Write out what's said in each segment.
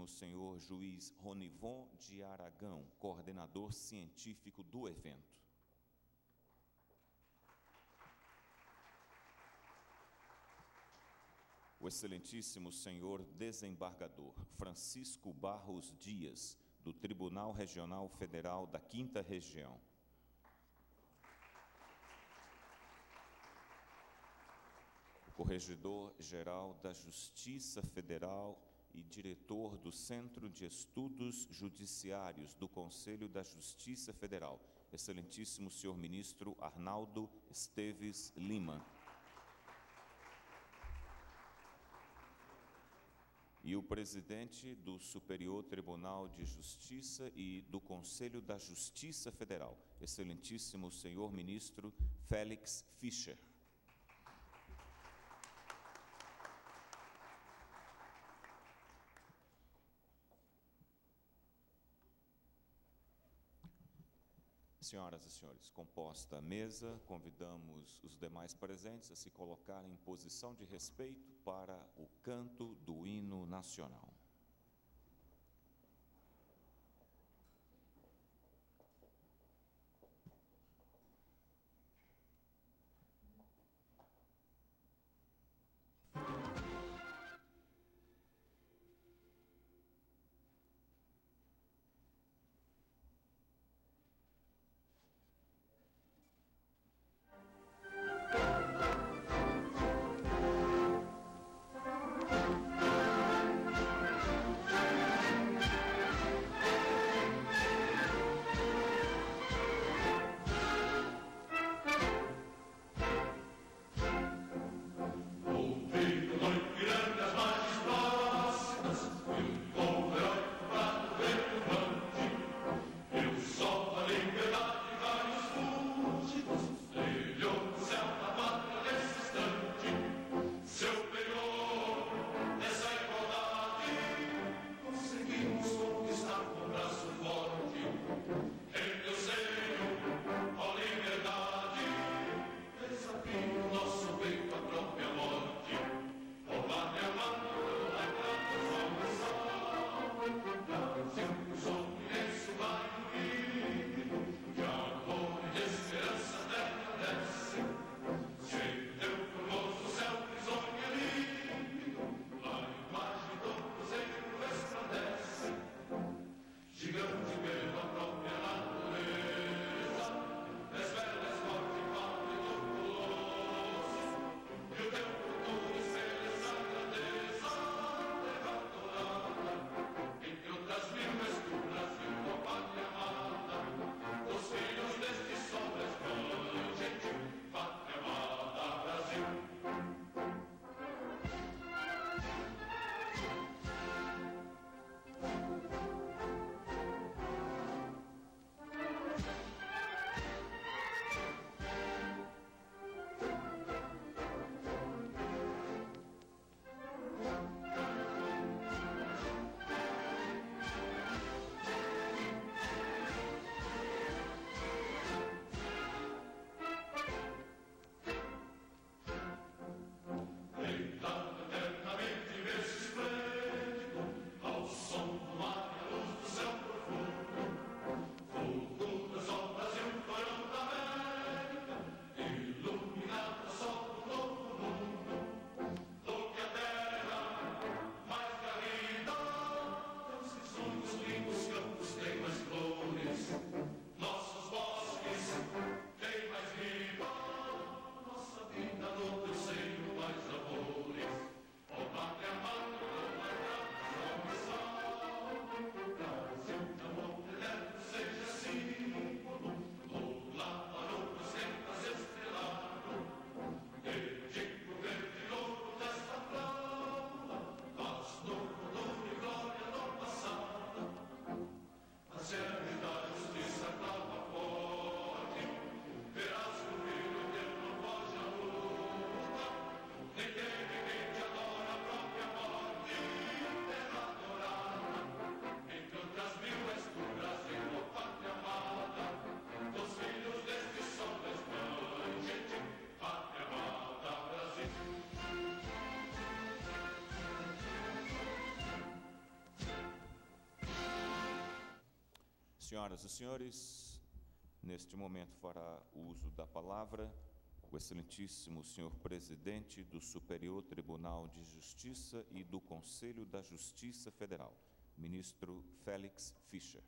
Senhor Juiz Ronivon de Aragão, coordenador científico do evento. O Excelentíssimo Senhor Desembargador Francisco Barros Dias, do Tribunal Regional Federal da 5ª Região. O Corregedor-Geral da Justiça Federal e diretor do Centro de Estudos Judiciários do Conselho da Justiça Federal, Excelentíssimo Senhor Ministro Arnaldo Esteves Lima. E o presidente do Superior Tribunal de Justiça e do Conselho da Justiça Federal, Excelentíssimo Senhor Ministro Félix Fischer. Senhoras e senhores, composta a mesa, convidamos os demais presentes a se colocarem em posição de respeito para o canto do hino nacional. Senhoras e senhores, neste momento fará uso da palavra o excelentíssimo senhor presidente do Superior Tribunal de Justiça e do Conselho da Justiça Federal, ministro Félix Fischer.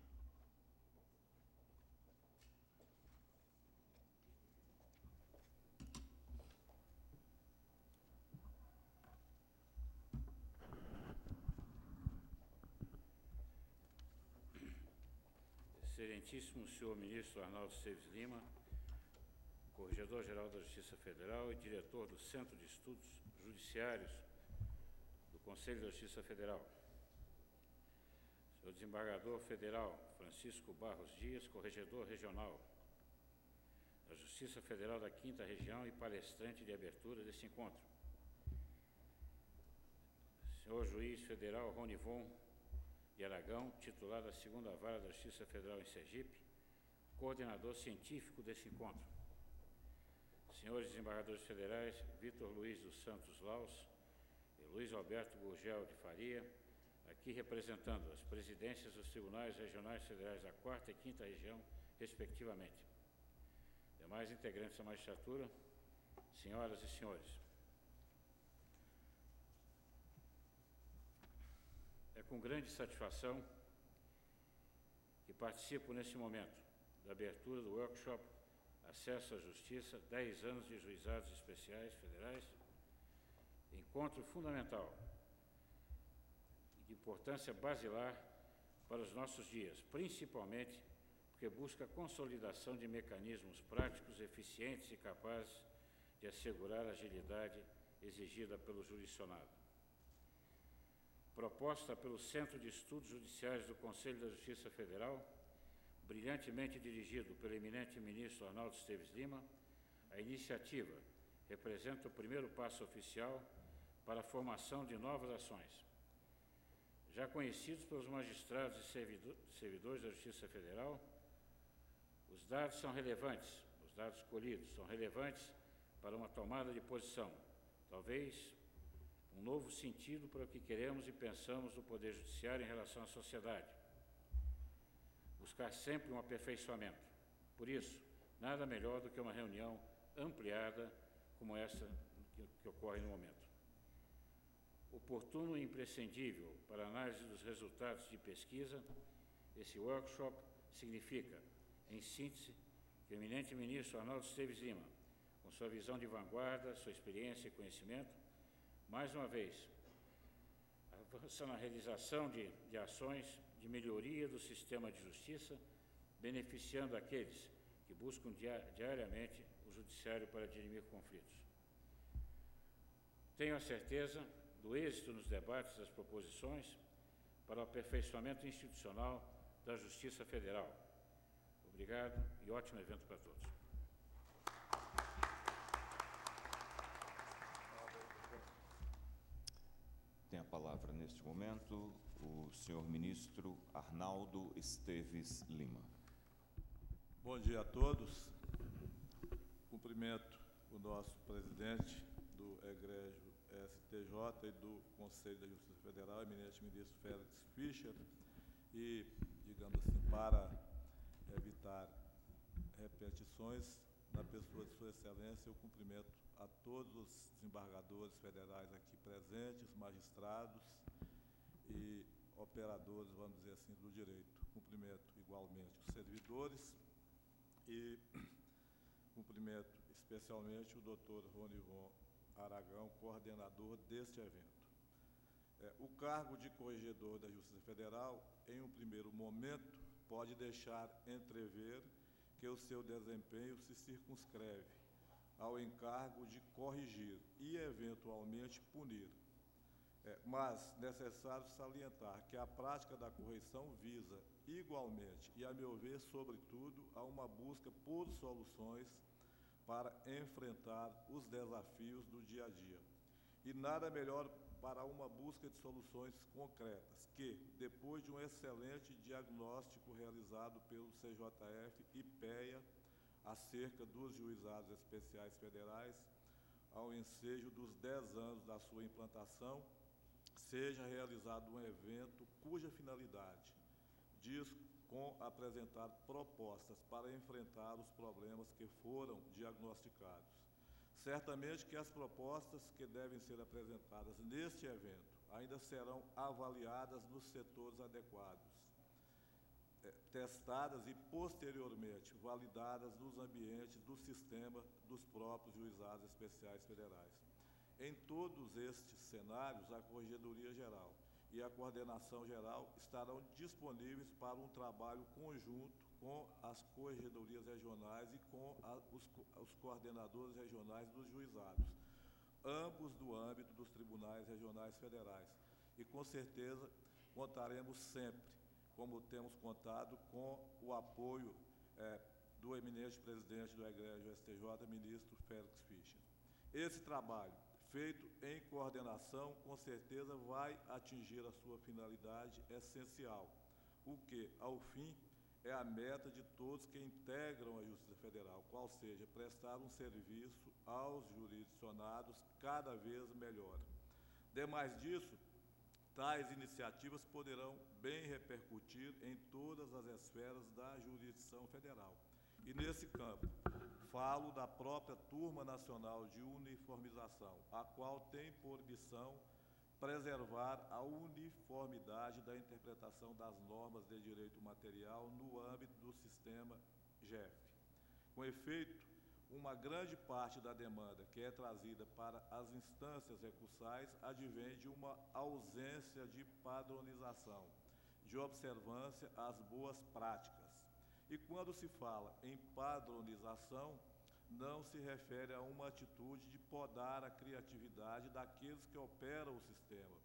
Excelentíssimo senhor ministro Arnaldo Esteves Lima, Corregedor-Geral da Justiça Federal e diretor do Centro de Estudos Judiciários do Conselho da Justiça Federal. Senhor Desembargador Federal Francisco Barros Dias, Corregedor Regional da Justiça Federal da 5ª Região e palestrante de abertura desse encontro. Senhor Juiz Federal Ronivon de Aragão, titular da 2ª Vara da Justiça Federal em Sergipe, coordenador científico desse encontro. Senhores desembargadores federais Vitor Luiz dos Santos Laus e Luiz Alberto Gurgel de Faria, aqui representando as presidências dos tribunais regionais federais da 4ª e 5ª Região, respectivamente. Demais integrantes da magistratura, senhoras e senhores. É com grande satisfação que participo nesse momento da abertura do workshop Acesso à Justiça, 10 anos de juizados especiais federais, encontro fundamental e de importância basilar para os nossos dias, principalmente porque busca a consolidação de mecanismos práticos, eficientes e capazes de assegurar a agilidade exigida pelo jurisdicionado. Proposta pelo Centro de Estudos Judiciários do Conselho da Justiça Federal, brilhantemente dirigido pelo eminente ministro Arnaldo Esteves Lima, a iniciativa representa o primeiro passo oficial para a formação de novas ações. Já conhecidos pelos magistrados e servidores da Justiça Federal, os dados são relevantes, os dados colhidos são relevantes para uma tomada de posição, talvez um novo sentido para o que queremos e pensamos do Poder Judiciário em relação à sociedade. Buscar sempre um aperfeiçoamento. Por isso, nada melhor do que uma reunião ampliada como essa que ocorre no momento. Oportuno e imprescindível para a análise dos resultados de pesquisa, esse workshop significa, em síntese, que o eminente ministro Arnaldo Esteves Lima, com sua visão de vanguarda, sua experiência e conhecimento, mais uma vez, avança na realização de ações de melhoria do sistema de justiça, beneficiando aqueles que buscam diariamente o judiciário para dirimir conflitos. Tenho a certeza do êxito nos debates das proposições para o aperfeiçoamento institucional da Justiça Federal. Obrigado e ótimo evento para todos. Tem a palavra neste momento o senhor ministro Arnaldo Esteves Lima. Bom dia a todos. Cumprimento o nosso presidente do egrégio STJ e do Conselho da Justiça Federal, eminente ministro Félix Fischer, e, digamos assim, para evitar repetições, na pessoa de Sua Excelência, eu cumprimento a todos os desembargadores federais aqui presentes, magistrados e operadores, vamos dizer assim, do direito. Cumprimento igualmente os servidores e cumprimento especialmente o doutor Ronivon Aragão, coordenador deste evento. O cargo de corregedor da Justiça Federal, em um primeiro momento, pode deixar entrever que o seu desempenho se circunscreve ao encargo de corrigir e, eventualmente, punir. Mas necessário salientar que a prática da correção visa, igualmente, e, a meu ver, sobretudo, a uma busca por soluções para enfrentar os desafios do dia a dia. E nada melhor para uma busca de soluções concretas que, depois de um excelente diagnóstico realizado pelo CJF e PEA acerca dos juizados especiais federais, ao ensejo dos 10 anos da sua implantação, seja realizado um evento cuja finalidade diz com apresentar propostas para enfrentar os problemas que foram diagnosticados. Certamente que as propostas que devem ser apresentadas neste evento ainda serão avaliadas nos setores adequados, testadas e, posteriormente, validadas nos ambientes do sistema dos próprios juizados especiais federais. Em todos estes cenários, a Corregedoria Geral e a Coordenação Geral estarão disponíveis para um trabalho conjunto com as corregedorias regionais e com os coordenadores regionais dos juizados, ambos do âmbito dos tribunais regionais federais. E, com certeza, contaremos sempre, como temos contado, com o apoio do eminente presidente do Egrégio STJ, ministro Félix Fischer. Esse trabalho, feito em coordenação, com certeza vai atingir a sua finalidade essencial, o que, ao fim, é a meta de todos que integram a Justiça Federal, qual seja, prestar um serviço aos jurisdicionados cada vez melhor. Demais disso, tais iniciativas poderão bem repercutir em todas as esferas da jurisdição federal. E, nesse campo, falo da própria Turma Nacional de Uniformização, a qual tem por missão preservar a uniformidade da interpretação das normas de direito material no âmbito do sistema GEF. Com efeito, uma grande parte da demanda que é trazida para as instâncias recursais advém de uma ausência de padronização, de observância às boas práticas. E quando se fala em padronização, não se refere a uma atitude de podar a criatividade daqueles que operam o sistema,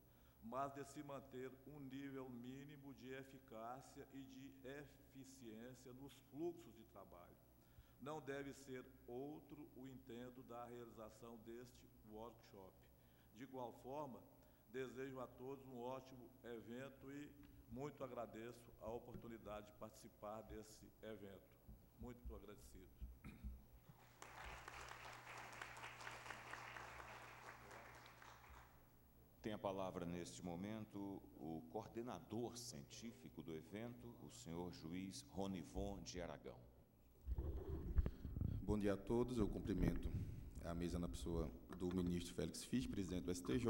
mas de se manter um nível mínimo de eficácia e de eficiência nos fluxos de trabalho. Não deve ser outro o intento da realização deste workshop. De igual forma, desejo a todos um ótimo evento e muito agradeço a oportunidade de participar desse evento. Muito agradecido. Tem a palavra, neste momento, o coordenador científico do evento, o senhor juiz Ronivon de Aragão. Bom dia a todos. Eu cumprimento a mesa na pessoa do ministro Félix Fischer, presidente do STJ,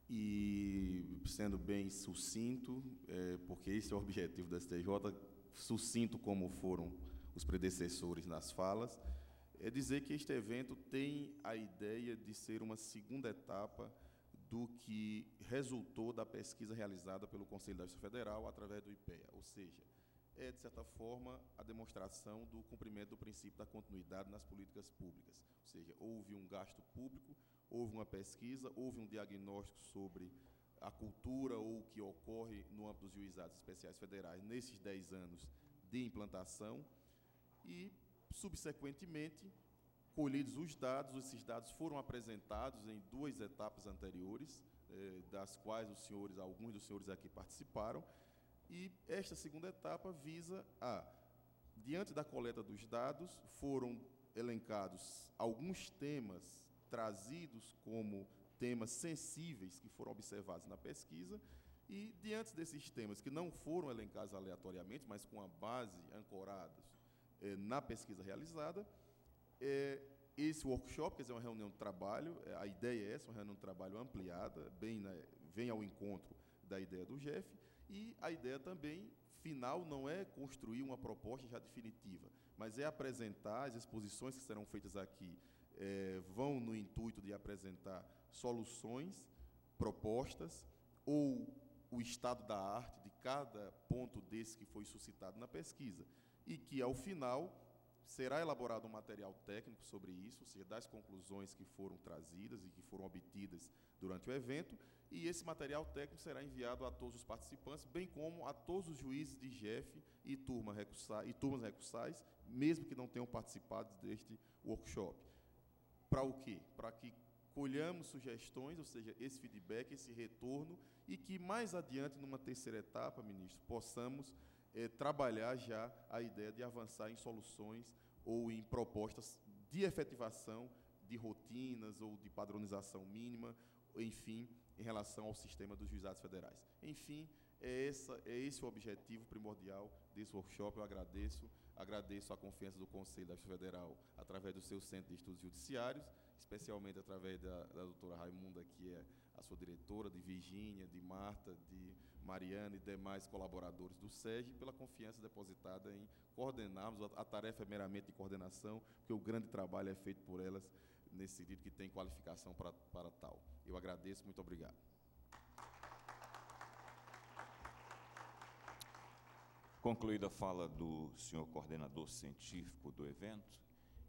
e, sendo bem sucinto, porque esse é o objetivo do STJ, sucinto como foram os predecessores nas falas, é dizer que este evento tem a ideia de ser uma segunda etapa do que resultou da pesquisa realizada pelo Conselho da Justiça Federal através do IPEA, ou seja, é, de certa forma, a demonstração do cumprimento do princípio da continuidade nas políticas públicas, ou seja, houve um gasto público, houve uma pesquisa, houve um diagnóstico sobre a cultura ou o que ocorre no âmbito dos juizados especiais federais nesses 10 anos de implantação e, subsequentemente, colhidos os dados, esses dados foram apresentados em 2 etapas anteriores, das quais alguns dos senhores aqui participaram, e esta segunda etapa visa diante da coleta dos dados, foram elencados alguns temas trazidos como temas sensíveis que foram observados na pesquisa, e diante desses temas que não foram elencados aleatoriamente, mas com a base ancorados na pesquisa realizada, esse workshop, quer dizer, uma reunião de trabalho, a ideia é essa, uma reunião de trabalho ampliada, vem ao encontro da ideia do GEF, e a ideia também final não é construir uma proposta já definitiva, mas é apresentar as exposições que serão feitas aqui, vão no intuito de apresentar soluções, propostas, ou o estado da arte de cada ponto desse que foi suscitado na pesquisa, e que, ao final, será elaborado um material técnico sobre isso, ou seja, das conclusões que foram trazidas e que foram obtidas durante o evento, e esse material técnico será enviado a todos os participantes, bem como a todos os juízes de GEF e turmas recursais, mesmo que não tenham participado deste workshop. Para o quê? Para que colhamos sugestões, ou seja, esse feedback, esse retorno, e que mais adiante, numa terceira etapa, ministro, possamos trabalhar já a ideia de avançar em soluções ou em propostas de efetivação de rotinas ou de padronização mínima, enfim, em relação ao sistema dos juizados federais. Enfim, É esse o objetivo primordial desse workshop. Eu agradeço a confiança do Conselho da Justiça Federal através do seu Centro de Estudos Judiciários, especialmente através da doutora Raimunda, que é a sua diretora, de Virgínia, de Marta, de Mariana e demais colaboradores do SEGE, pela confiança depositada em coordenarmos. A tarefa é meramente de coordenação, porque o grande trabalho é feito por elas, nesse sentido que tem qualificação para tal. Eu agradeço, muito obrigado. Concluída a fala do senhor coordenador científico do evento,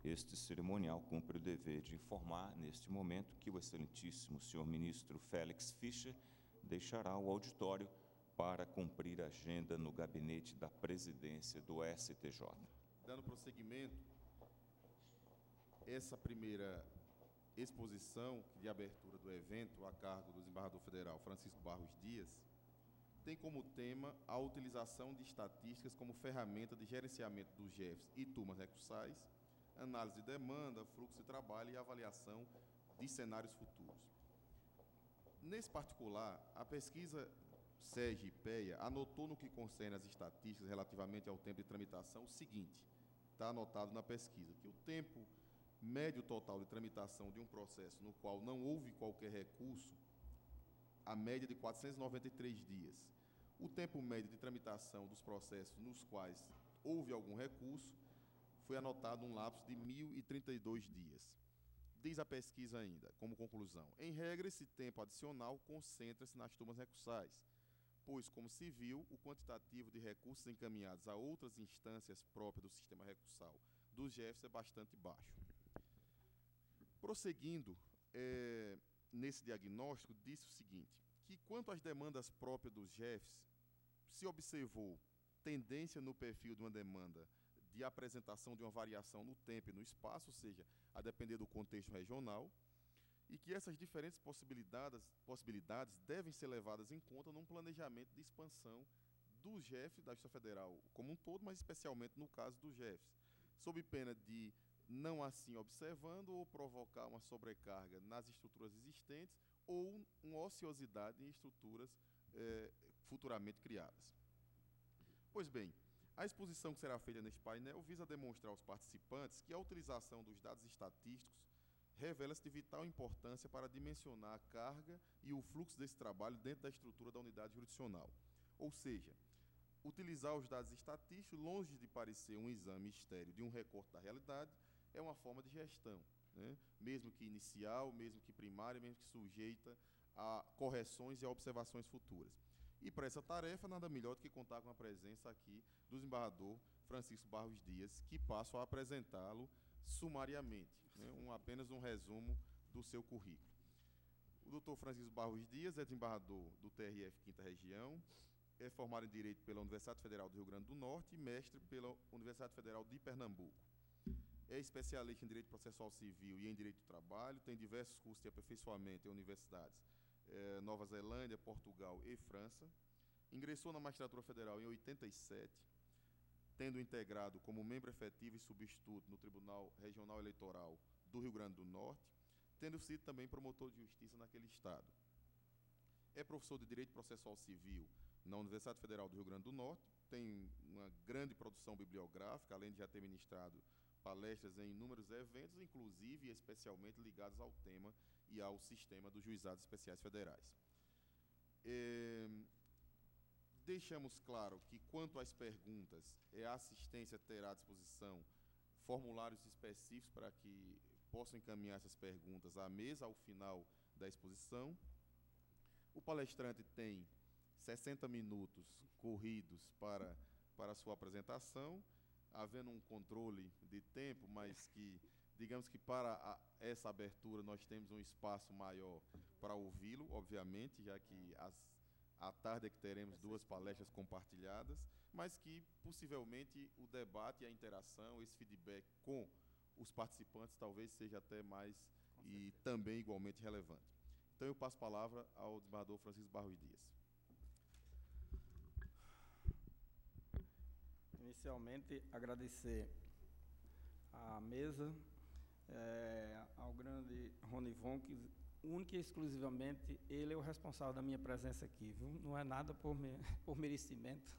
este cerimonial cumpre o dever de informar, neste momento, que o excelentíssimo senhor ministro Félix Fischer deixará o auditório para cumprir a agenda no gabinete da presidência do STJ. Dando prosseguimento, essa primeira exposição de abertura do evento, a cargo do desembargador federal Francisco Barros Dias, tem como tema a utilização de estatísticas como ferramenta de gerenciamento dos GEFs e turmas recursais, análise de demanda, fluxo de trabalho e avaliação de cenários futuros. Nesse particular, a pesquisa SEGE e PEA anotou no que concerne as estatísticas relativamente ao tempo de tramitação o seguinte, está anotado na pesquisa, que o tempo médio total de tramitação de um processo no qual não houve qualquer recurso, a média de 493 dias. O tempo médio de tramitação dos processos nos quais houve algum recurso foi anotado um lapso de 1.032 dias. Diz a pesquisa ainda, como conclusão, em regra, esse tempo adicional concentra-se nas turmas recursais, pois, como se viu, o quantitativo de recursos encaminhados a outras instâncias próprias do sistema recursal dos GEFs é bastante baixo. Prosseguindo, nesse diagnóstico, disse o seguinte, que quanto às demandas próprias dos GEFs, se observou tendência no perfil de uma demanda de apresentação de uma variação no tempo e no espaço, ou seja, a depender do contexto regional, e que essas diferentes possibilidades devem ser levadas em conta num planejamento de expansão dos GEFs da Justiça Federal como um todo, mas especialmente no caso dos GEFs, sob pena de não assim observando ou provocar uma sobrecarga nas estruturas existentes ou uma ociosidade em estruturas futuramente criadas. Pois bem, a exposição que será feita neste painel visa demonstrar aos participantes que a utilização dos dados estatísticos revela-se de vital importância para dimensionar a carga e o fluxo desse trabalho dentro da estrutura da unidade jurisdicional. Ou seja, utilizar os dados estatísticos, longe de parecer um exame estéril de um recorte da realidade, é uma forma de gestão, né? Mesmo que inicial, mesmo que primária, mesmo que sujeita a correções e a observações futuras. E para essa tarefa, nada melhor do que contar com a presença aqui do desembargador Francisco Barros Dias, que passo a apresentá-lo sumariamente, né? Apenas um resumo do seu currículo. O doutor Francisco Barros Dias é desembargador do TRF 5ª Região, é formado em Direito pela Universidade Federal do Rio Grande do Norte e mestre pela Universidade Federal de Pernambuco. É especialista em Direito Processual Civil e em Direito do Trabalho, tem diversos cursos de aperfeiçoamento em universidades Nova Zelândia, Portugal e França. Ingressou na Magistratura Federal em 87, tendo integrado como membro efetivo e substituto no Tribunal Regional Eleitoral do Rio Grande do Norte, tendo sido também promotor de justiça naquele estado. É professor de Direito Processual Civil na Universidade Federal do Rio Grande do Norte, tem uma grande produção bibliográfica, além de já ter ministrado palestras em inúmeros eventos, inclusive e especialmente ligados ao tema e ao sistema dos juizados especiais federais. Deixamos claro que, quanto às perguntas, a assistência terá à disposição formulários específicos para que possam encaminhar essas perguntas à mesa ao final da exposição. O palestrante tem 60 minutos corridos para a sua apresentação, havendo um controle de tempo, mas que, digamos que para essa abertura nós temos um espaço maior para ouvi-lo, obviamente, já que à tarde é que teremos duas palestras compartilhadas, mas que possivelmente o debate e a interação, esse feedback com os participantes talvez seja até mais e também igualmente relevante. Então eu passo a palavra ao desembargador Francisco Barros Dias. Inicialmente, agradecer à mesa, ao grande Rony Von, que única e exclusivamente, ele é o responsável da minha presença aqui, viu? Não é nada por merecimento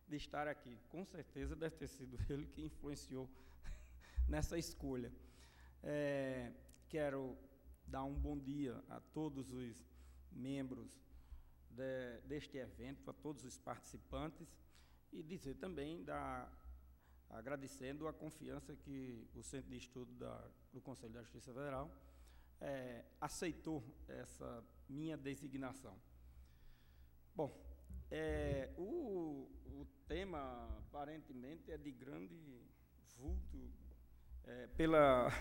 de estar aqui. Com certeza deve ter sido ele que influenciou nessa escolha. Quero dar um bom dia a todos os membros deste evento, a todos os participantes, e dizer também, agradecendo a confiança que o Centro de Estudo do Conselho da Justiça Federal aceitou essa minha designação. Bom, o tema, aparentemente, é de grande vulto, pela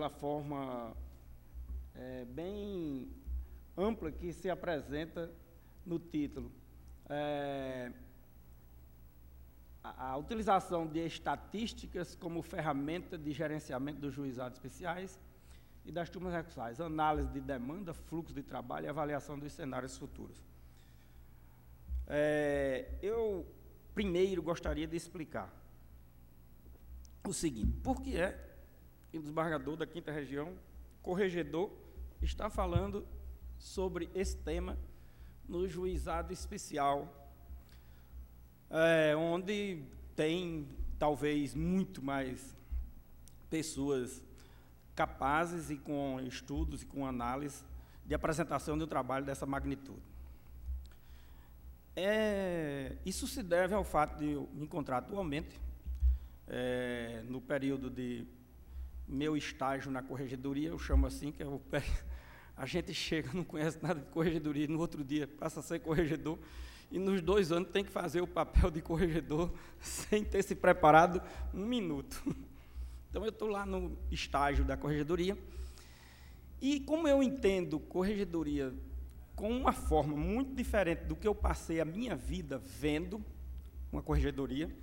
forma bem ampla que se apresenta no título. A utilização de estatísticas como ferramenta de gerenciamento dos juizados especiais e das turmas recursais, análise de demanda, fluxo de trabalho e avaliação dos cenários futuros. Eu, primeiro, gostaria de explicar o seguinte: por que que o desembargador da 5ª Região, corregedor, está falando sobre esse tema no juizado especial, onde tem, talvez, muito mais pessoas capazes e com estudos e com análise de apresentação de um trabalho dessa magnitude. Isso se deve ao fato de eu me encontrar atualmente no período de meu estágio na corregedoria, eu chamo assim, que a gente chega, não conhece nada de corregedoria, no outro dia passa a ser corregedor, e nos 2 anos tem que fazer o papel de corregedor sem ter se preparado 1 minuto. Então, eu estou lá no estágio da corregedoria, e como eu entendo corregedoria com uma forma muito diferente do que eu passei a minha vida vendo uma corregedoria,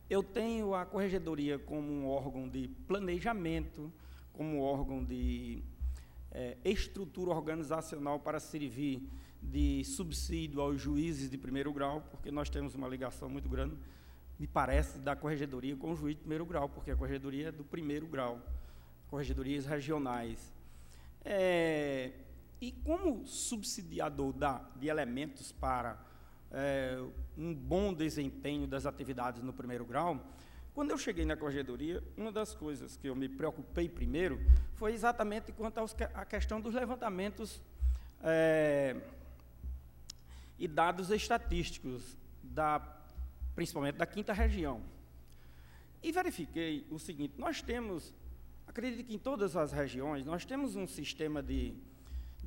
eu tenho a corregedoria como um órgão de planejamento, como um órgão de estrutura organizacional para servir de subsídio aos juízes de 1º grau, porque nós temos uma ligação muito grande, me parece, da corregedoria com o juiz de 1º grau, porque a corregedoria é do 1º grau, corregedorias regionais. E como subsidiador de elementos para um bom desempenho das atividades no 1º grau, quando eu cheguei na corregedoria, uma das coisas que eu me preocupei primeiro foi exatamente quanto à questão dos levantamentos e dados estatísticos, principalmente da 5ª Região. E verifiquei o seguinte: nós temos, acredito que em todas as regiões, nós temos um sistema de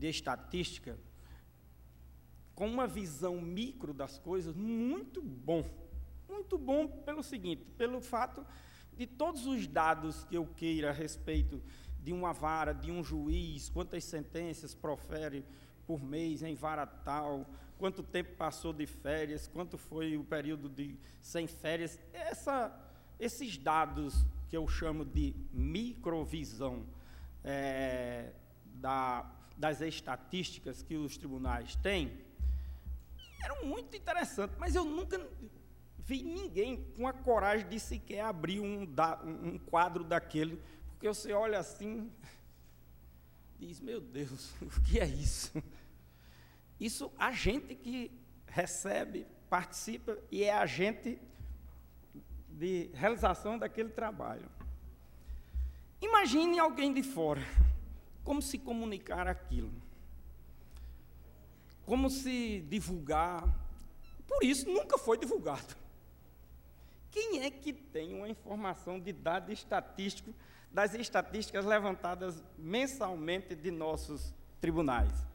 estatística com uma visão micro das coisas muito bom pelo seguinte, pelo fato de todos os dados que eu queira a respeito de uma vara, de um juiz, quantas sentenças profere por mês em vara tal, quanto tempo passou de férias, quanto foi o período sem férias, esses dados que eu chamo de microvisão das estatísticas que os tribunais têm, eram muito interessantes, mas eu nunca vi ninguém com a coragem de sequer abrir um quadro daquele, porque você olha assim, diz: meu Deus, o que é isso? Isso, a gente que recebe, participa e é agente de realização daquele trabalho. Imagine alguém de fora, como se comunicar aquilo, como se divulgar. Por isso, nunca foi divulgado. Quem é que tem uma informação de dado estatístico das estatísticas levantadas mensalmente de nossos tribunais?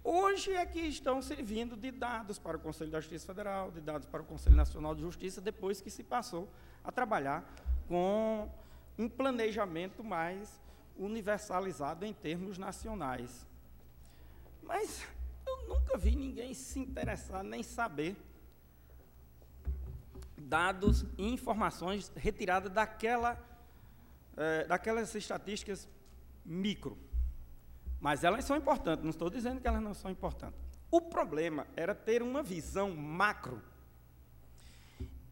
Hoje é que estão servindo de dados para o Conselho da Justiça Federal, de dados para o Conselho Nacional de Justiça, depois que se passou a trabalhar com um planejamento mais universalizado em termos nacionais. Mas eu nunca vi ninguém se interessar nem saber dados e informações retiradas daquelas estatísticas micro. Mas elas são importantes, não estou dizendo que elas não são importantes. O problema era ter uma visão macro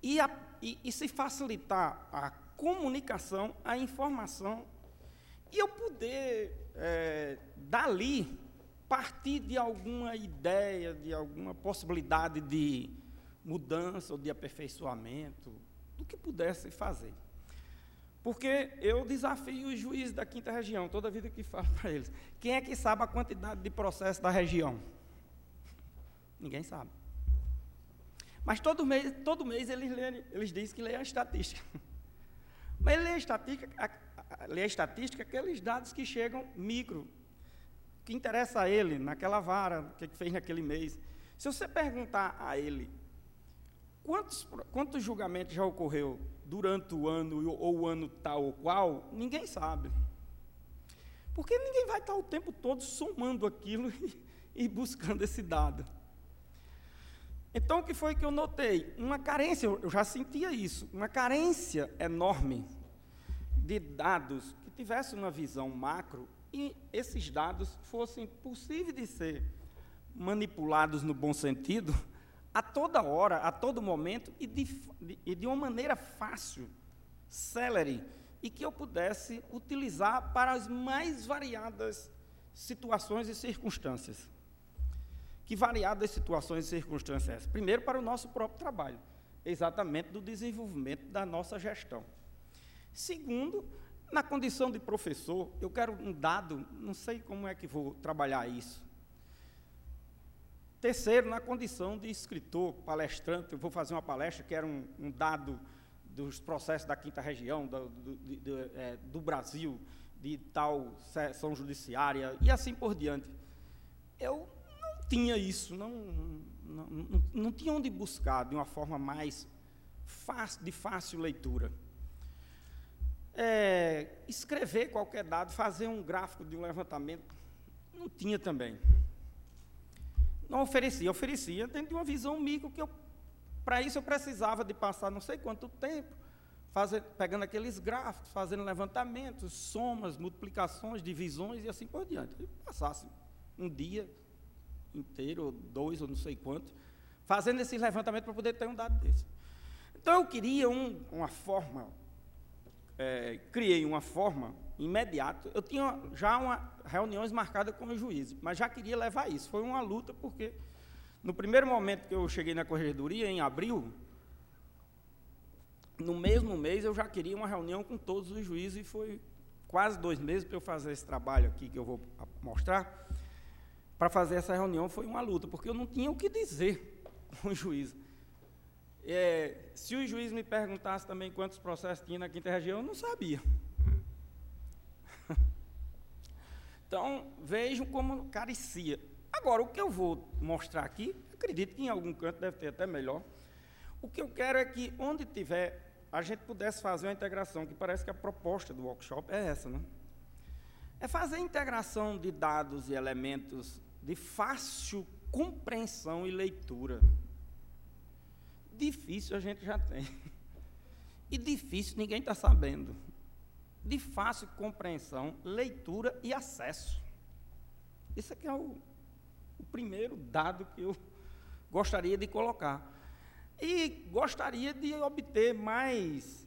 e se facilitar a comunicação, a informação e eu poder, dali, partir de alguma ideia, de alguma possibilidade de mudança ou de aperfeiçoamento, do que pudesse fazer. Porque eu desafio os juízes da 5ª Região, toda vida que falo para eles. Quem é que sabe a quantidade de processos da região? Ninguém sabe. Mas todo mês eles dizem que lê a estatística. Mas ele lê a estatística, aqueles dados que chegam micro, que interessa a ele, naquela vara, o que fez naquele mês. Se você perguntar a ele quantos julgamentos já ocorreu durante o ano, ou o ano tal ou qual, ninguém sabe. Porque ninguém vai estar o tempo todo somando aquilo e buscando esse dado. Então, o que foi que eu notei? Uma carência, eu já sentia isso, uma carência enorme de dados que tivessem uma visão macro e esses dados fossem possíveis de ser manipulados no bom sentido, a toda hora, a todo momento, e de uma maneira fácil, célere, e que eu pudesse utilizar para as mais variadas situações e circunstâncias. Que variadas situações e circunstâncias essas? Primeiro, para o nosso próprio trabalho, exatamente do desenvolvimento da nossa gestão. Segundo, na condição de professor, eu quero um dado, não sei como é que vou trabalhar isso. Terceiro, na condição de escritor, palestrante, eu vou fazer uma palestra que era um dado dos processos da 5ª Região, do Brasil, de tal sessão judiciária, e assim por diante. Eu não tinha isso, não tinha onde buscar de uma forma mais de fácil leitura. Escrever qualquer dado, fazer um gráfico de um levantamento, não tinha também. Não oferecia dentro de uma visão micro, que para isso eu precisava de passar não sei quanto tempo, pegando aqueles gráficos, fazendo levantamentos, somas, multiplicações, divisões e assim por diante. E passasse um dia inteiro, ou 2, ou não sei quanto, fazendo esses levantamentos para poder ter um dado desse. Então, eu queria uma forma, criei uma forma imediata. Eu tinha já reuniões marcadas com os juízes, mas já queria levar isso. Foi uma luta, porque no primeiro momento que eu cheguei na corregedoria, em abril, no mesmo mês eu já queria uma reunião com todos os juízes, e foi quase 2 meses para eu fazer esse trabalho aqui, que eu vou mostrar. Para fazer essa reunião foi uma luta, porque eu não tinha o que dizer com os juízes. Se o juiz me perguntasse também quantos processos tinha na 5ª Região, eu não sabia. Então, vejam como carecia. Agora, o que eu vou mostrar aqui, acredito que em algum canto deve ter até melhor. O que eu quero é que, onde tiver, a gente pudesse fazer uma integração, que parece que a proposta do workshop é essa, né? É fazer a integração de dados e elementos de fácil compreensão e leitura. Difícil a gente já tem. E difícil ninguém está sabendo. De fácil compreensão, leitura e acesso. Esse aqui é o primeiro dado que eu gostaria de colocar. E gostaria de obter mais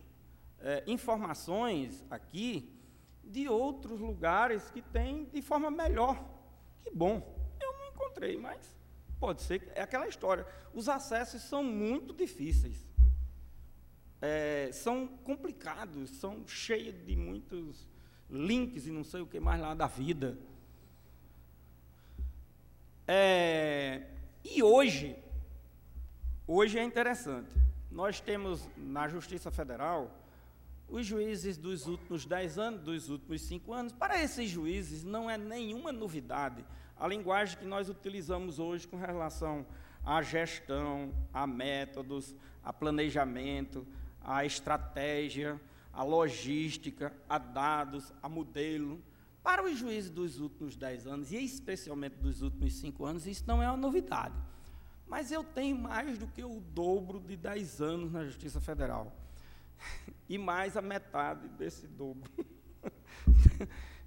informações aqui de outros lugares que têm de forma melhor. Que bom, eu não encontrei, mas pode ser que é aquela história. Os acessos são muito difíceis. São complicados, são cheios de muitos links e não sei o que mais lá da vida. E hoje é interessante. Nós temos na Justiça Federal os juízes dos últimos 10 anos, dos últimos 5 anos. Para esses juízes não é nenhuma novidade a linguagem que nós utilizamos hoje com relação à gestão, a métodos, a planejamento, a estratégia, a logística, a dados, a modelo. Para os juízes dos últimos 10 anos, e especialmente dos últimos 5 anos, isso não é uma novidade. Mas eu tenho mais do que o dobro de 10 anos na Justiça Federal. E mais a metade desse dobro.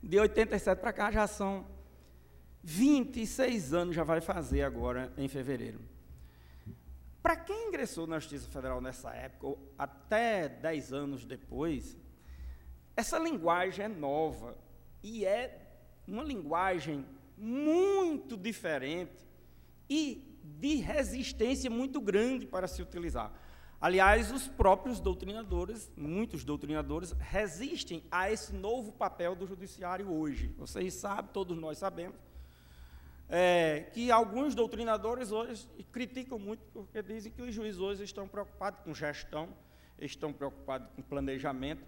De 87 para cá já são 26 anos, já vai fazer agora em fevereiro. Para quem ingressou na Justiça Federal nessa época, ou até 10 anos depois, essa linguagem é nova, e é uma linguagem muito diferente e de resistência muito grande para se utilizar. Aliás, os próprios doutrinadores, muitos doutrinadores, resistem a esse novo papel do judiciário hoje. Vocês sabem, todos nós sabemos, que alguns doutrinadores hoje criticam muito porque dizem que os juízes hoje estão preocupados com gestão, estão preocupados com planejamento.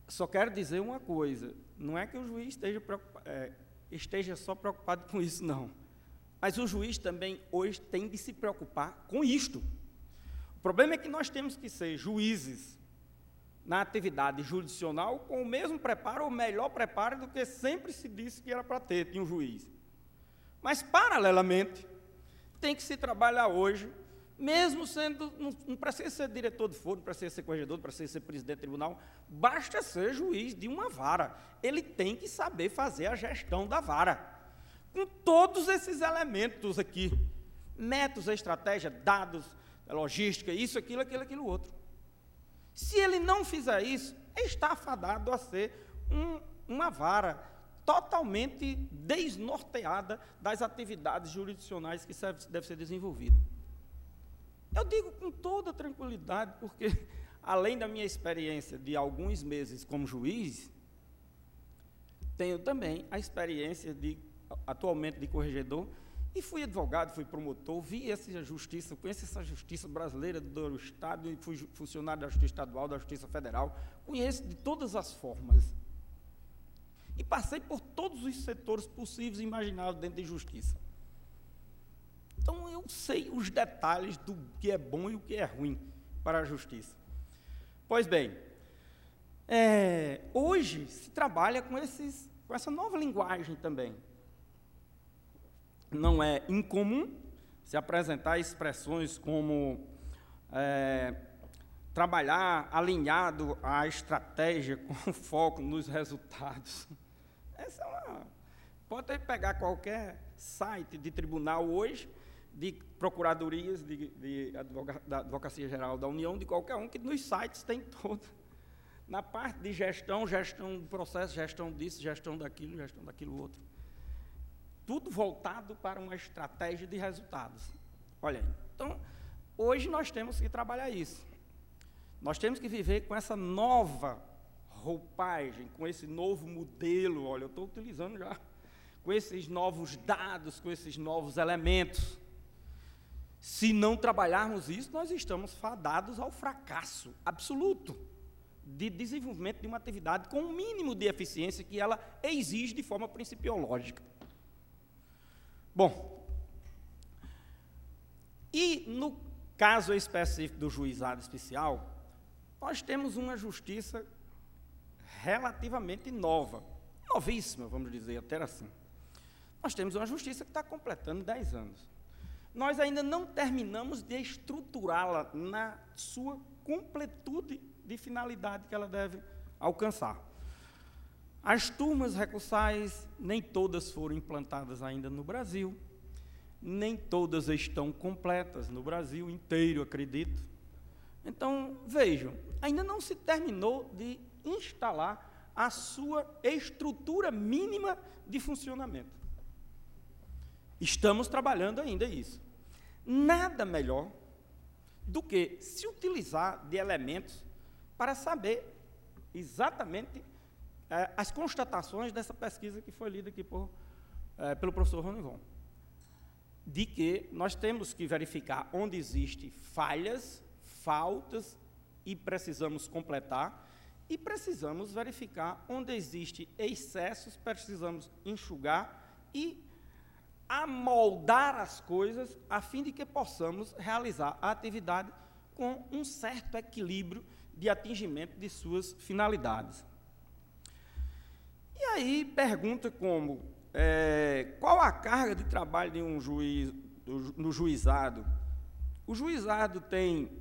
Só quero dizer uma coisa, não é que o juiz esteja só preocupado com isso, não. Mas o juiz também hoje tem de se preocupar com isto. O problema é que nós temos que ser juízes na atividade jurisdicional com o mesmo preparo, ou melhor preparo do que sempre se disse que era para ter de um juiz. Mas, paralelamente, tem que se trabalhar hoje, mesmo sendo, não precisa ser diretor de foro, não precisa ser corregedor, não precisa ser presidente do tribunal, basta ser juiz de uma vara. Ele tem que saber fazer a gestão da vara, com todos esses elementos aqui, métodos, estratégia, dados, logística, isso, aquilo, outro. Se ele não fizer isso, está afadado a ser uma vara totalmente desnorteada das atividades jurisdicionais que deve ser desenvolvida. Eu digo com toda tranquilidade, porque, além da minha experiência de alguns meses como juiz, tenho também a experiência atualmente de corregedor, e fui advogado, fui promotor, vi essa justiça, conheço essa justiça brasileira do Estado, e fui funcionário da Justiça Estadual, da Justiça Federal, conheço de todas as formas. E passei por todos os setores possíveis e imagináveis dentro de justiça. Então, eu sei os detalhes do que é bom e o que é ruim para a justiça. Pois bem, hoje se trabalha com essa nova linguagem também. Não é incomum se apresentar expressões como trabalhar alinhado à estratégia com foco nos resultados. Essa pode pegar qualquer site de tribunal hoje, de procuradorias da Advocacia Geral da União, de qualquer um, que nos sites tem todo. Na parte de gestão do processo, gestão disso, gestão daquilo outro. Tudo voltado para uma estratégia de resultados. Olha aí. Então, hoje nós temos que trabalhar isso. Nós temos que viver com essa nova roupagem, com esse novo modelo, olha, eu estou utilizando já, com esses novos dados, com esses novos elementos. Se não trabalharmos isso, nós estamos fadados ao fracasso absoluto de desenvolvimento de uma atividade com o mínimo de eficiência que ela exige de forma principiológica. Bom, e no caso específico do juizado especial, nós temos uma justiça relativamente nova, novíssima, vamos dizer, até assim. Nós temos uma justiça que está completando 10 anos. Nós ainda não terminamos de estruturá-la na sua completude de finalidade que ela deve alcançar. As turmas recursais, nem todas foram implantadas ainda no Brasil, nem todas estão completas no Brasil inteiro, acredito. Então, vejam, ainda não se terminou de instalar a sua estrutura mínima de funcionamento. Estamos trabalhando ainda isso. Nada melhor do que se utilizar de elementos para saber exatamente as constatações dessa pesquisa que foi lida aqui pelo professor Ronivon, de que nós temos que verificar onde existem falhas, faltas, e precisamos completar, e precisamos verificar onde existem excessos, precisamos enxugar e amoldar as coisas a fim de que possamos realizar a atividade com um certo equilíbrio de atingimento de suas finalidades. E aí, pergunta como, qual a carga de trabalho de um juiz no juizado? O juizado tem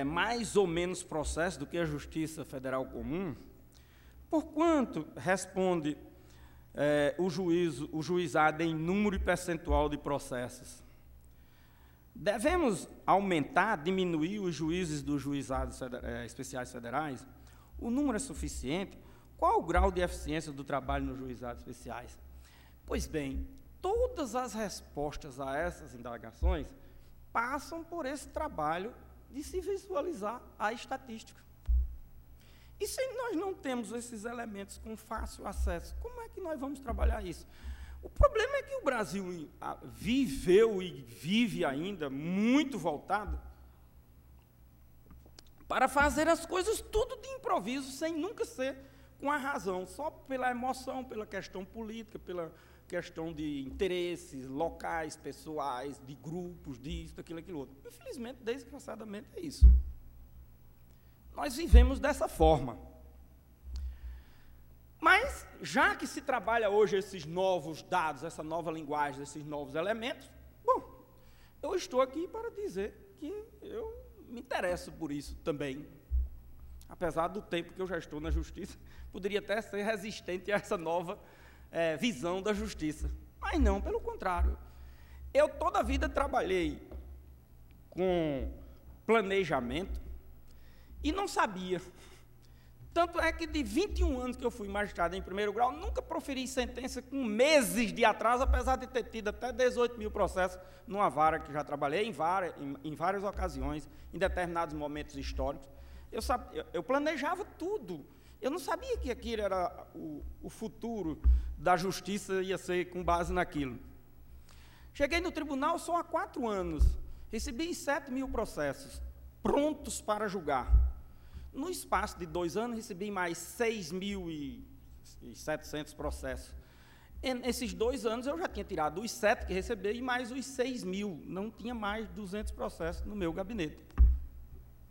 mais ou menos processo do que a Justiça Federal Comum? Por quanto responde o juizado em número e percentual de processos? Devemos aumentar, diminuir os juízes dos juizados especiais federais? O número é suficiente? Qual o grau de eficiência do trabalho nos juizados especiais? Pois bem, todas as respostas a essas indagações passam por esse trabalho de se visualizar a estatística. E se nós não temos esses elementos com fácil acesso, como é que nós vamos trabalhar isso? O problema é que o Brasil viveu e vive ainda muito voltado para fazer as coisas tudo de improviso, sem nunca ser com a razão, só pela emoção, pela questão política, pela questão de interesses locais, pessoais, de grupos, disso, daquilo, aquilo outro. Infelizmente, desgraçadamente, é isso. Nós vivemos dessa forma. Mas, já que se trabalha hoje esses novos dados, essa nova linguagem, esses novos elementos, bom, eu estou aqui para dizer que eu me interesso por isso também. Apesar do tempo que eu já estou na justiça, poderia até ser resistente a essa nova visão da justiça. Mas não, pelo contrário. Eu toda a vida trabalhei com planejamento e não sabia. Tanto é que de 21 anos que eu fui magistrado em primeiro grau, nunca proferi sentença com meses de atraso, apesar de ter tido até 18 mil processos numa vara que já trabalhei em várias ocasiões, em determinados momentos históricos. Eu planejava tudo. Eu não sabia que aquilo era o futuro da justiça, ia ser com base naquilo. Cheguei no tribunal só há 4 anos, recebi 7 mil processos, prontos para julgar. No espaço de 2 anos, recebi mais 6.700 processos. Nesses 2 anos, eu já tinha tirado os 7 que recebi e mais os 6 mil. Não tinha mais 200 processos no meu gabinete.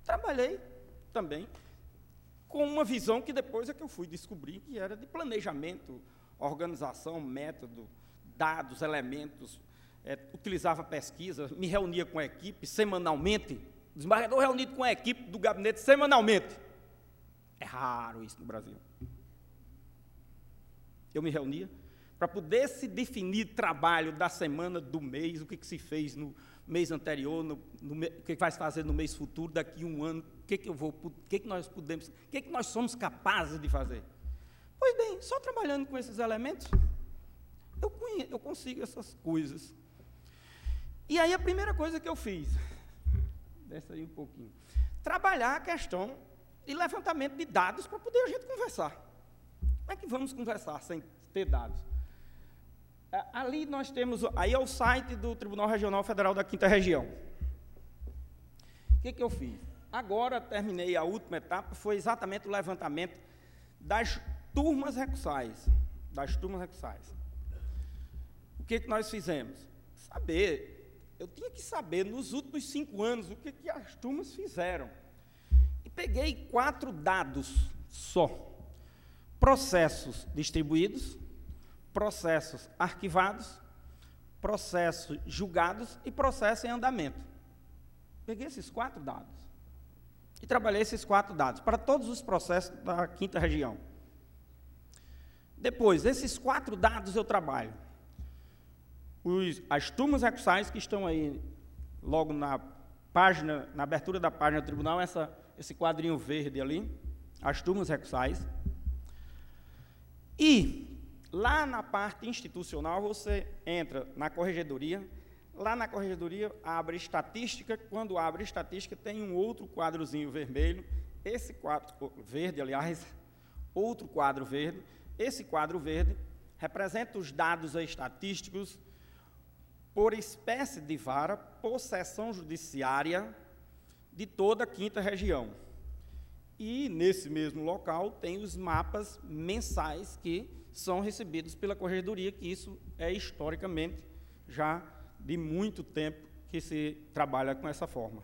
Trabalhei também com uma visão que depois é que eu fui descobrir que era de planejamento, organização, método, dados, elementos, utilizava pesquisa, me reunia com a equipe semanalmente. Desembargador reunido com a equipe do gabinete semanalmente. É raro isso no Brasil. Eu me reunia para poder se definir trabalho da semana, do mês, o que se fez no mês anterior, o que vai se fazer no mês futuro, daqui a um ano, o que nós podemos, o que nós somos capazes de fazer. Pois bem, só trabalhando com esses elementos, eu consigo essas coisas. E aí a primeira coisa que eu fiz, desce aí um pouquinho, trabalhar a questão de levantamento de dados para poder a gente conversar. Como é que vamos conversar sem ter dados? Ali nós temos, aí é o site do Tribunal Regional Federal da 5ª Região. O que eu fiz? Agora terminei a última etapa, foi exatamente o levantamento das turmas recursais. O que nós fizemos? Eu tinha que saber, nos últimos 5 anos, o que as turmas fizeram. E peguei 4 dados só. Processos distribuídos, processos arquivados, processos julgados e processos em andamento. Peguei esses 4 dados e trabalhei esses 4 dados para todos os processos da 5ª Região. Depois, esses 4 dados eu trabalho. As turmas recursais que estão aí, logo na abertura da página do tribunal, esse quadrinho verde ali, as turmas recursais. E, lá na parte institucional, você entra na corregedoria. Lá na corregedoria, abre estatística. Quando abre estatística, tem um outro quadrozinho vermelho. Esse quadro verde, aliás, outro quadro verde. Esse quadro verde representa os dados estatísticos por espécie de vara, por seção judiciária de toda a 5ª Região. E, nesse mesmo local, tem os mapas mensais que são recebidos pela corregedoria, que isso é historicamente já de muito tempo que se trabalha com essa forma.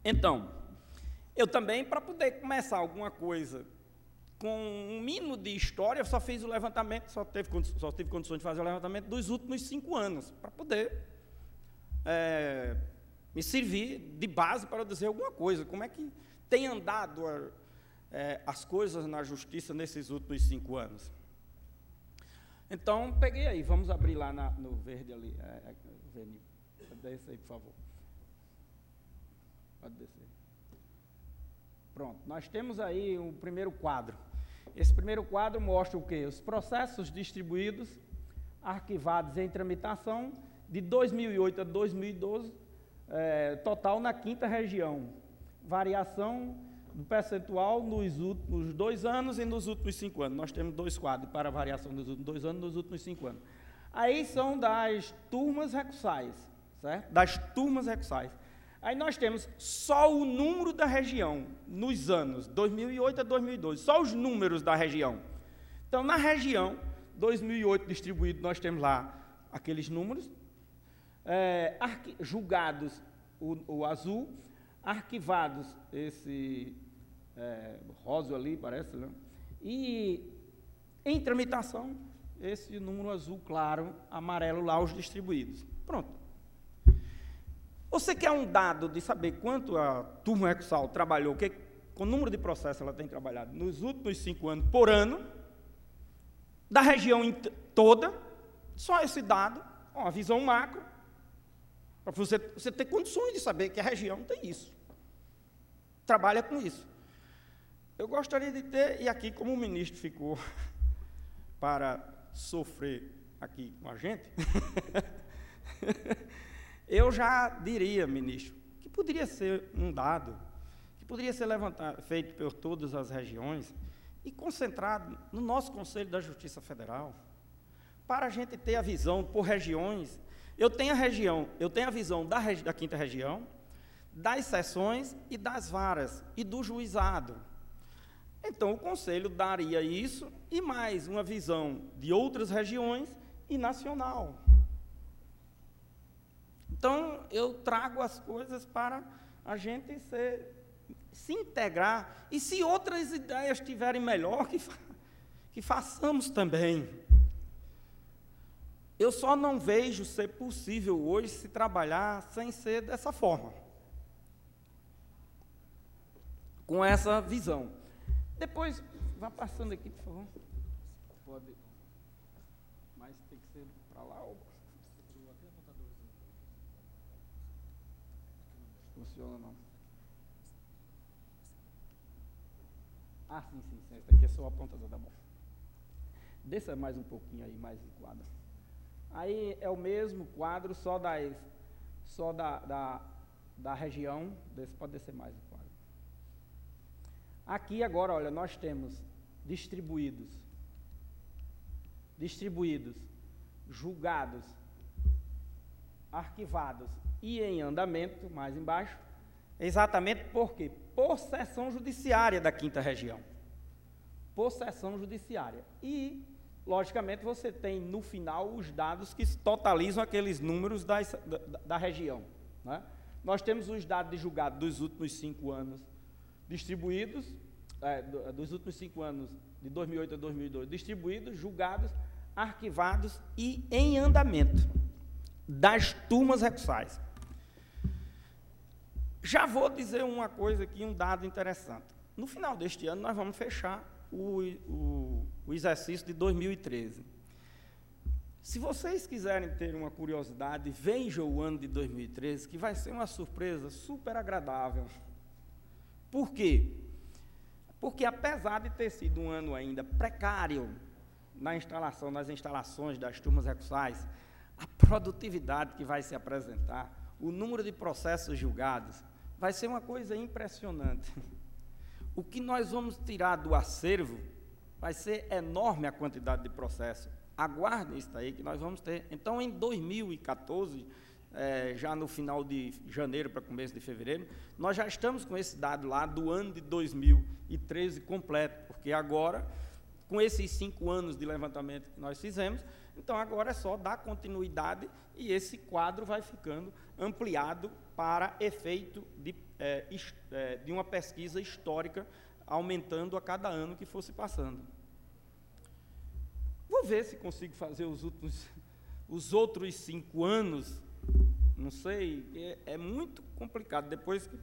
Então, eu também, para poder começar alguma coisa com um mínimo de história, só fiz o levantamento, só tive condições de fazer o levantamento dos últimos 5 anos, para poder me servir de base para dizer alguma coisa, como é que tem andado as coisas na justiça nesses últimos 5 anos. Então, peguei aí, vamos abrir lá no verde ali, desce aí, por favor. Pode descer. Pronto, nós temos aí o primeiro quadro. Esse primeiro quadro mostra o quê? Os processos distribuídos, arquivados em tramitação, de 2008 a 2012, total na 5ª região. Variação do percentual nos últimos 2 anos e nos últimos 5 anos. Nós temos 2 quadros para variação nos últimos 2 anos e nos últimos 5 anos. Aí são das turmas recursais, certo? Das turmas recursais. Aí nós temos só o número da região, nos anos 2008 a 2012, só os números da região. Então, na região 2008 distribuído, nós temos lá aqueles números, julgados o azul, arquivados esse rosa ali, parece, né? E em tramitação, esse número azul claro, amarelo lá, os distribuídos. Pronto. Você quer um dado de saber quanto a turma recursal trabalhou, com o número de processos ela tem trabalhado nos últimos 5 anos por ano, da região toda, só esse dado, uma visão macro, para você ter condições de saber que a região tem isso, trabalha com isso. Eu gostaria de ter, e aqui como o ministro ficou para sofrer aqui com a gente, eu já diria, ministro, que poderia ser um dado, que poderia ser feito por todas as regiões e concentrado no nosso Conselho da Justiça Federal, para a gente ter a visão por regiões. Eu tenho a visão da 5ª região, das seções e das varas, e do juizado. Então, o Conselho daria isso e mais uma visão de outras regiões e nacional. Então, eu trago as coisas para a gente se integrar, e se outras ideias estiverem melhor, que façamos também. Eu só não vejo ser possível hoje se trabalhar sem ser dessa forma, com essa visão. Depois, vá passando aqui, por favor. Pode, mas tem que ser para lá ou... Funciona não. Ah, sim. Esse aqui é só o apontador, tá bom. Desça mais um pouquinho aí, mais um quadro. Aí é o mesmo quadro, só da região. Pode descer mais um quadro. Aqui agora, olha, nós temos distribuídos, julgados, arquivados e em andamento, mais embaixo, exatamente por quê? Por seção judiciária da 5ª região. Por seção judiciária. E, logicamente, você tem, no final, os dados que totalizam aqueles números da região, né? Nós temos os dados de julgado dos últimos 5 anos distribuídos, dos últimos 5 anos, de 2008 a 2012, distribuídos, julgados, arquivados e em andamento das turmas recursais. Já vou dizer uma coisa aqui, um dado interessante. No final deste ano, nós vamos fechar o exercício de 2013. Se vocês quiserem ter uma curiosidade, vejam o ano de 2013, que vai ser uma surpresa super agradável. Por quê? Porque, apesar de ter sido um ano ainda precário nas instalações das turmas recursais, a produtividade que vai se apresentar, o número de processos julgados, vai ser uma coisa impressionante. O que nós vamos tirar do acervo vai ser enorme a quantidade de processos. Aguardem isso aí que nós vamos ter. Então, em 2014, já no final de janeiro para começo de fevereiro, nós já estamos com esse dado lá do ano de 2013 completo, porque agora, com esses 5 anos de levantamento que nós fizemos, então agora é só dar continuidade e esse quadro vai ficando ampliado para efeito de uma pesquisa histórica, aumentando a cada ano que fosse passando. Vou ver se consigo fazer os outros 5 anos, não sei, é muito complicado. Depois que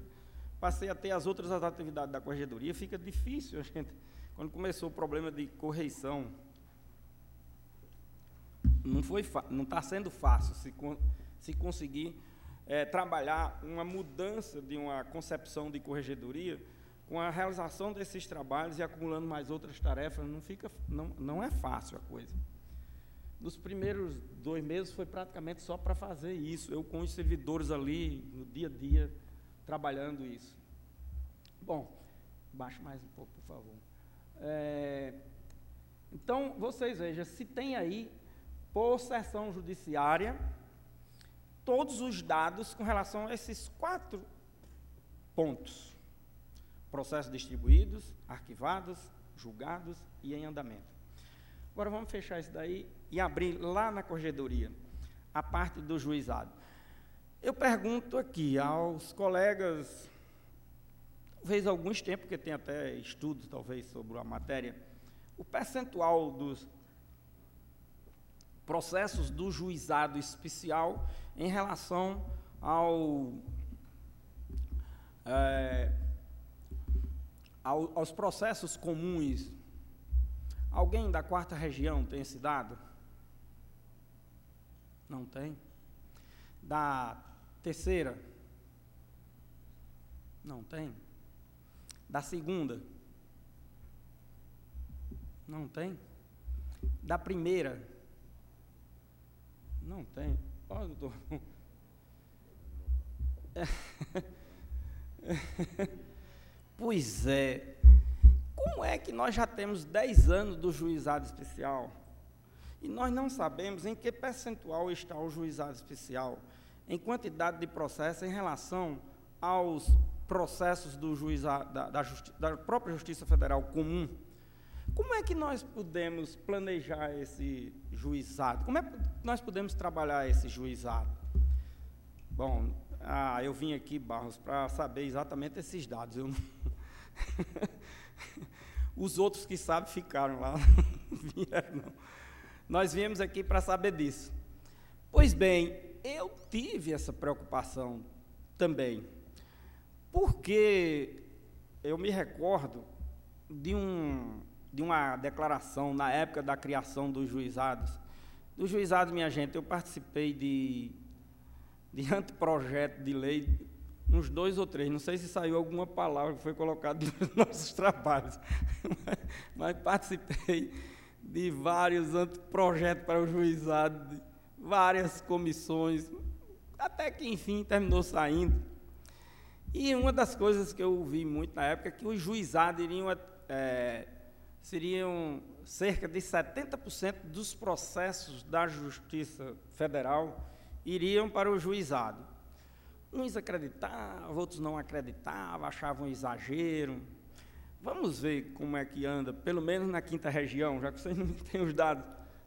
passei a ter as outras atividades da corregedoria, fica difícil, a gente, quando começou o problema de correição, não está sendo fácil se conseguir trabalhar uma mudança de uma concepção de corregedoria com a realização desses trabalhos e acumulando mais outras tarefas, não é fácil a coisa. Nos primeiros 2 meses foi praticamente só para fazer isso, eu com os servidores ali, no dia a dia, trabalhando isso. Bom, baixe mais um pouco, por favor. Então, vocês vejam, se tem aí, por sessão judiciária, todos os dados com relação a esses 4 pontos. Processos distribuídos, arquivados, julgados e em andamento. Agora vamos fechar isso daí e abrir lá na corregedoria, a parte do juizado. Eu pergunto aqui aos colegas, talvez há alguns tempos, porque tem até estudos, talvez, sobre a matéria, o percentual dos processos do juizado especial em relação aos processos comuns. Alguém da 4ª região tem esse dado? Não tem? Da 3ª? Não tem? Da 2ª? Não tem? Da 1ª? Não tem? Ó, doutor. Pois é. Como é que nós já temos 10 anos do juizado especial e nós não sabemos em que percentual está o juizado especial, em quantidade de processos em relação aos processos do juizado, da própria Justiça Federal comum? Como é que nós podemos planejar esse juizado? Como é que nós podemos trabalhar esse juizado? Bom, eu vim aqui, Barros, para saber exatamente esses dados. Eu não... Os outros que sabem ficaram lá, não vieram, não. Nós viemos aqui para saber disso. Pois bem, eu tive essa preocupação também, porque eu me recordo de uma declaração na época da criação dos juizados. Dos juizados, minha gente, eu participei de anteprojeto de lei, uns 2 ou 3, não sei se saiu alguma palavra que foi colocada nos nossos trabalhos, mas participei de vários anteprojetos para o juizado, de várias comissões, até que, enfim, terminou saindo. E uma das coisas que eu vi muito na época é que os juizados seriam cerca de 70% dos processos da Justiça Federal iriam para o juizado. Uns acreditavam, outros não acreditavam, achavam exagero. Vamos ver como é que anda, pelo menos na 5ª região, já que vocês não têm os dados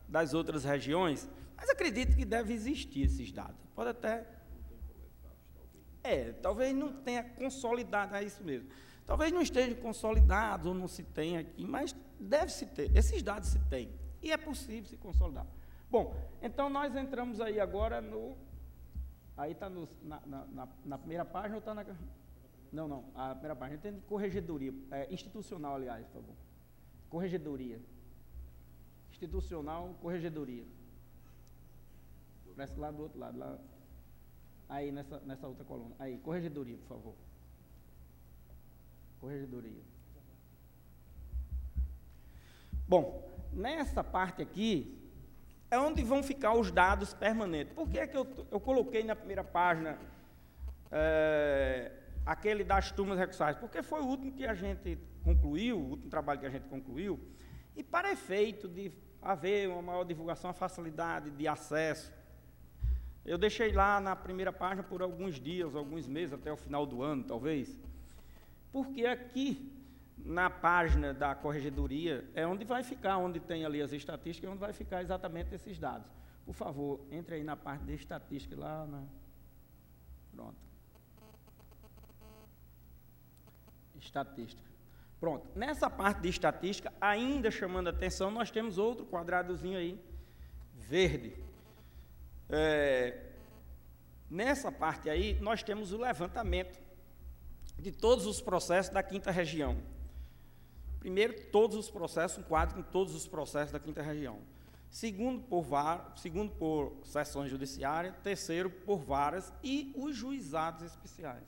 das outras regiões, mas acredito que deve existir esses dados. Pode até... talvez não tenha consolidado, é isso mesmo. Talvez não esteja consolidado ou não se tenha aqui, mas deve-se ter. Esses dados se tem e é possível se consolidar. Bom, então nós entramos aí agora no... Aí está na primeira página ou está na... Não, a primeira página tem corregedoria, institucional, aliás, por favor. Corregedoria. Institucional, corregedoria. Parece lá do outro lado, lá. Aí, nessa outra coluna. Aí, corregedoria, por favor. Corregedoria. Bom, nessa parte aqui, é onde vão ficar os dados permanentes. Por que é que eu coloquei na primeira página aquele das turmas recursais? Porque foi o último que a gente concluiu, o último trabalho que a gente concluiu, e para efeito de haver uma maior divulgação, a facilidade de acesso, eu deixei lá na primeira página por alguns dias, alguns meses, até o final do ano, talvez, porque aqui, na página da corregedoria, é onde vai ficar, onde tem ali as estatísticas, é onde vai ficar exatamente esses dados. Por favor, entre aí na parte de estatística, lá na... Pronto. Estatística. Pronto. Nessa parte de estatística, ainda chamando a atenção, nós temos outro quadradozinho aí, verde. Nessa parte aí, nós temos o levantamento de todos os processos da 5ª região. Primeiro, todos os processos, um quadro com todos os processos da 5ª região. Segundo, por sessões judiciárias. Terceiro, por varas e os juizados especiais.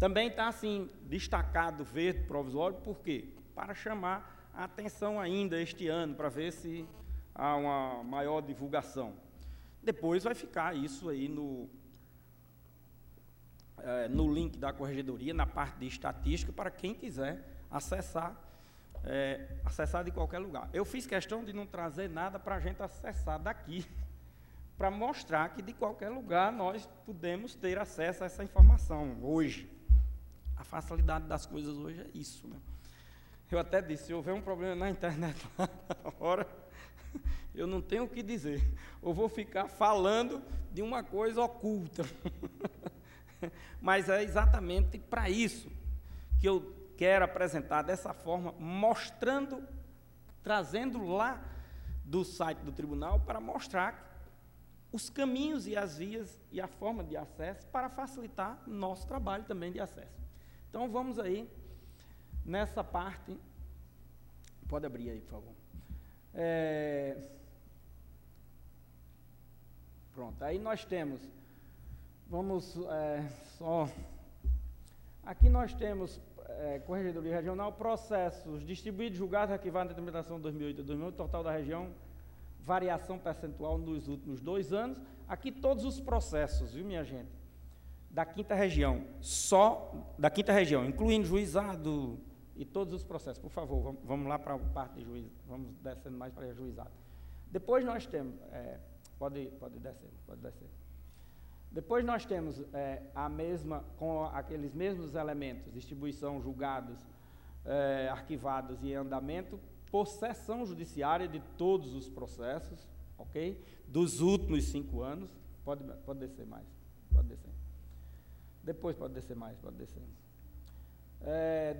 Também está assim, destacado verde provisório, por quê? Para chamar a atenção ainda este ano, para ver se há uma maior divulgação. Depois vai ficar isso aí no link da Corregedoria, na parte de estatística, para quem quiser acessar de qualquer lugar. Eu fiz questão de não trazer nada para a gente acessar daqui, para mostrar que de qualquer lugar nós podemos ter acesso a essa informação hoje. A facilidade das coisas hoje é isso, né? Eu até disse, se houver um problema na internet lá na hora, eu não tenho o que dizer. Eu vou ficar falando de uma coisa oculta. Mas é exatamente para isso que eu quero apresentar dessa forma, mostrando, trazendo lá do site do tribunal para mostrar os caminhos e as vias e a forma de acesso para facilitar nosso trabalho também de acesso. Então, vamos aí nessa parte. Pode abrir aí, por favor. Pronto, aí nós temos, aqui nós temos Corregedoria Regional, processos distribuídos, julgados, arquivados na determinação de 2008 e 2008, total da região, variação percentual nos últimos 2 anos. Aqui todos os processos, viu, minha gente? Da 5ª região, só da 5ª região, incluindo juizado e todos os processos. Por favor, vamos lá para a parte de juiz, vamos descendo mais para juizado. Depois nós temos, pode descer. Depois nós temos a mesma, com aqueles mesmos elementos, distribuição, julgados, arquivados e em andamento, por sessão judiciária de todos os processos, ok? Dos últimos 5 anos, pode descer mais, pode descer. Depois pode descer mais, pode descer.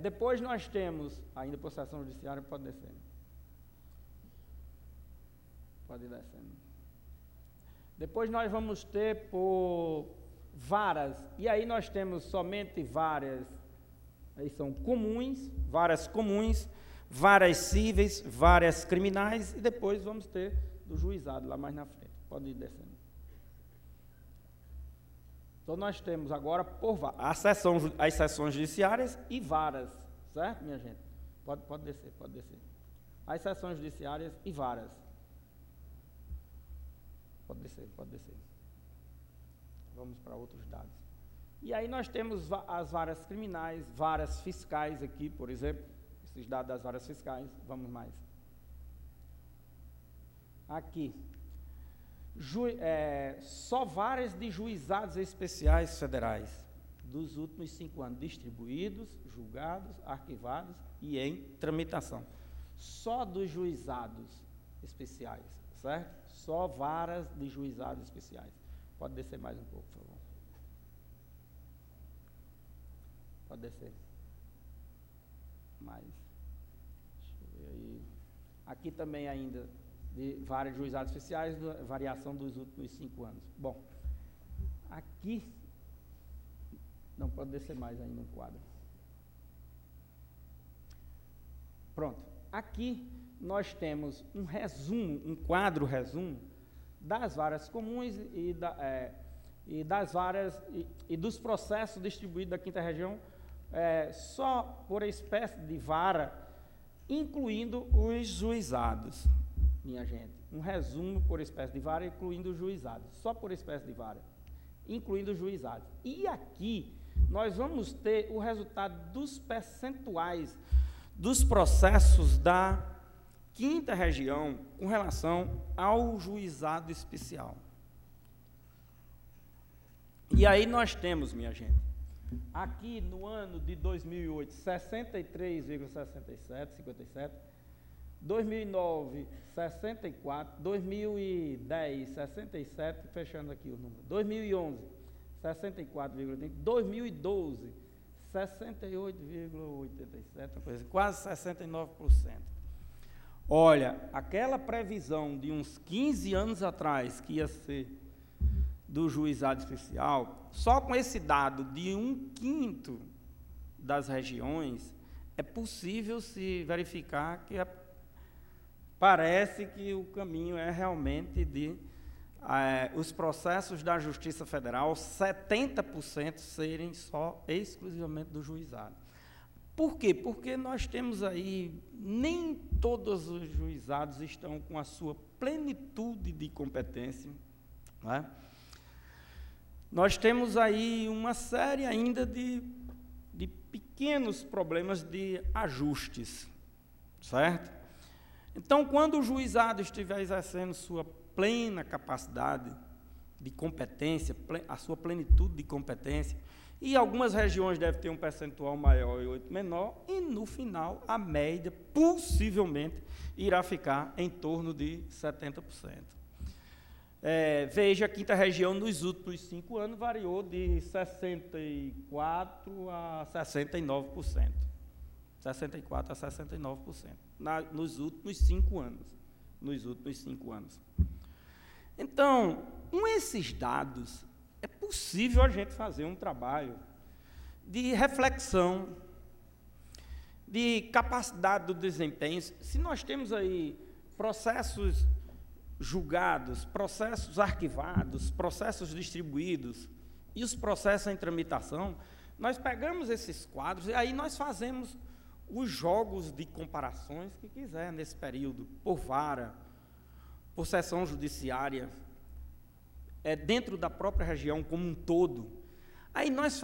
Depois nós temos, ainda por sessão judiciária, pode descer. Pode ir descendo. Depois nós vamos ter por varas, e aí nós temos somente varas, aí são comuns, varas cíveis, varas criminais, e depois vamos ter do juizado, lá mais na frente. Pode ir descendo. Então, nós temos agora por as sessões judiciárias e varas, certo, minha gente? Pode descer, pode descer. As sessões judiciárias e varas. Pode descer, pode descer. Vamos para outros dados. E aí nós temos as varas criminais, varas fiscais aqui, por exemplo, esses dados das varas fiscais, vamos mais. Aqui. Só varas de juizados especiais federais dos últimos 5 anos, distribuídos, julgados, arquivados e em tramitação. Só dos juizados especiais, certo? Só varas de juizados especiais. Pode descer mais um pouco, por favor. Pode descer. Mais. Deixa eu ver aí. Aqui também ainda de vários juizados especiais, variação dos últimos 5 anos. Bom, aqui, não pode descer mais ainda um quadro. Pronto, aqui nós temos um resumo, um quadro resumo das varas comuns e das varas e dos processos distribuídos da 5ª região, só por espécie de vara, incluindo os juizados. Minha gente, um resumo por espécie de vara, incluindo os juizados, só por espécie de vara, incluindo os juizados. E aqui, nós vamos ter o resultado dos percentuais dos processos da 5ª região com relação ao juizado especial. E aí nós temos, minha gente, aqui no ano de 2008, 63,67, 57%, 2009, 64, 2010, 67, fechando aqui o número, 2011, 64,30, 2012, 68,87, quase 69%. Olha, aquela previsão de uns 15 anos atrás, que ia ser do juizado especial, só com esse dado de 1/5 das regiões, é possível se verificar que parece que o caminho é realmente de os processos da Justiça Federal, 70% serem exclusivamente do juizado. Por quê? Porque nós temos aí, nem todos os juizados estão com a sua plenitude de competência, não é? Nós temos aí uma série ainda de pequenos problemas de ajustes, certo? Então, quando o juizado estiver exercendo sua plena capacidade de competência, a sua plenitude de competência, e algumas regiões devem ter um percentual maior e outro menor, e no final a média possivelmente irá ficar em torno de 70%. Veja, a quinta região nos últimos 5 anos variou de 64% a 69%. 64% a 69%, nos últimos 5 anos. Nos últimos 5 anos. Então, com esses dados, é possível a gente fazer um trabalho de reflexão, de capacidade do desempenho. Se nós temos aí processos julgados, processos arquivados, processos distribuídos e os processos em tramitação, nós pegamos esses quadros e aí nós fazemos os jogos de comparações que quiser nesse período, por vara, por sessão judiciária, dentro da própria região como um todo. Aí nós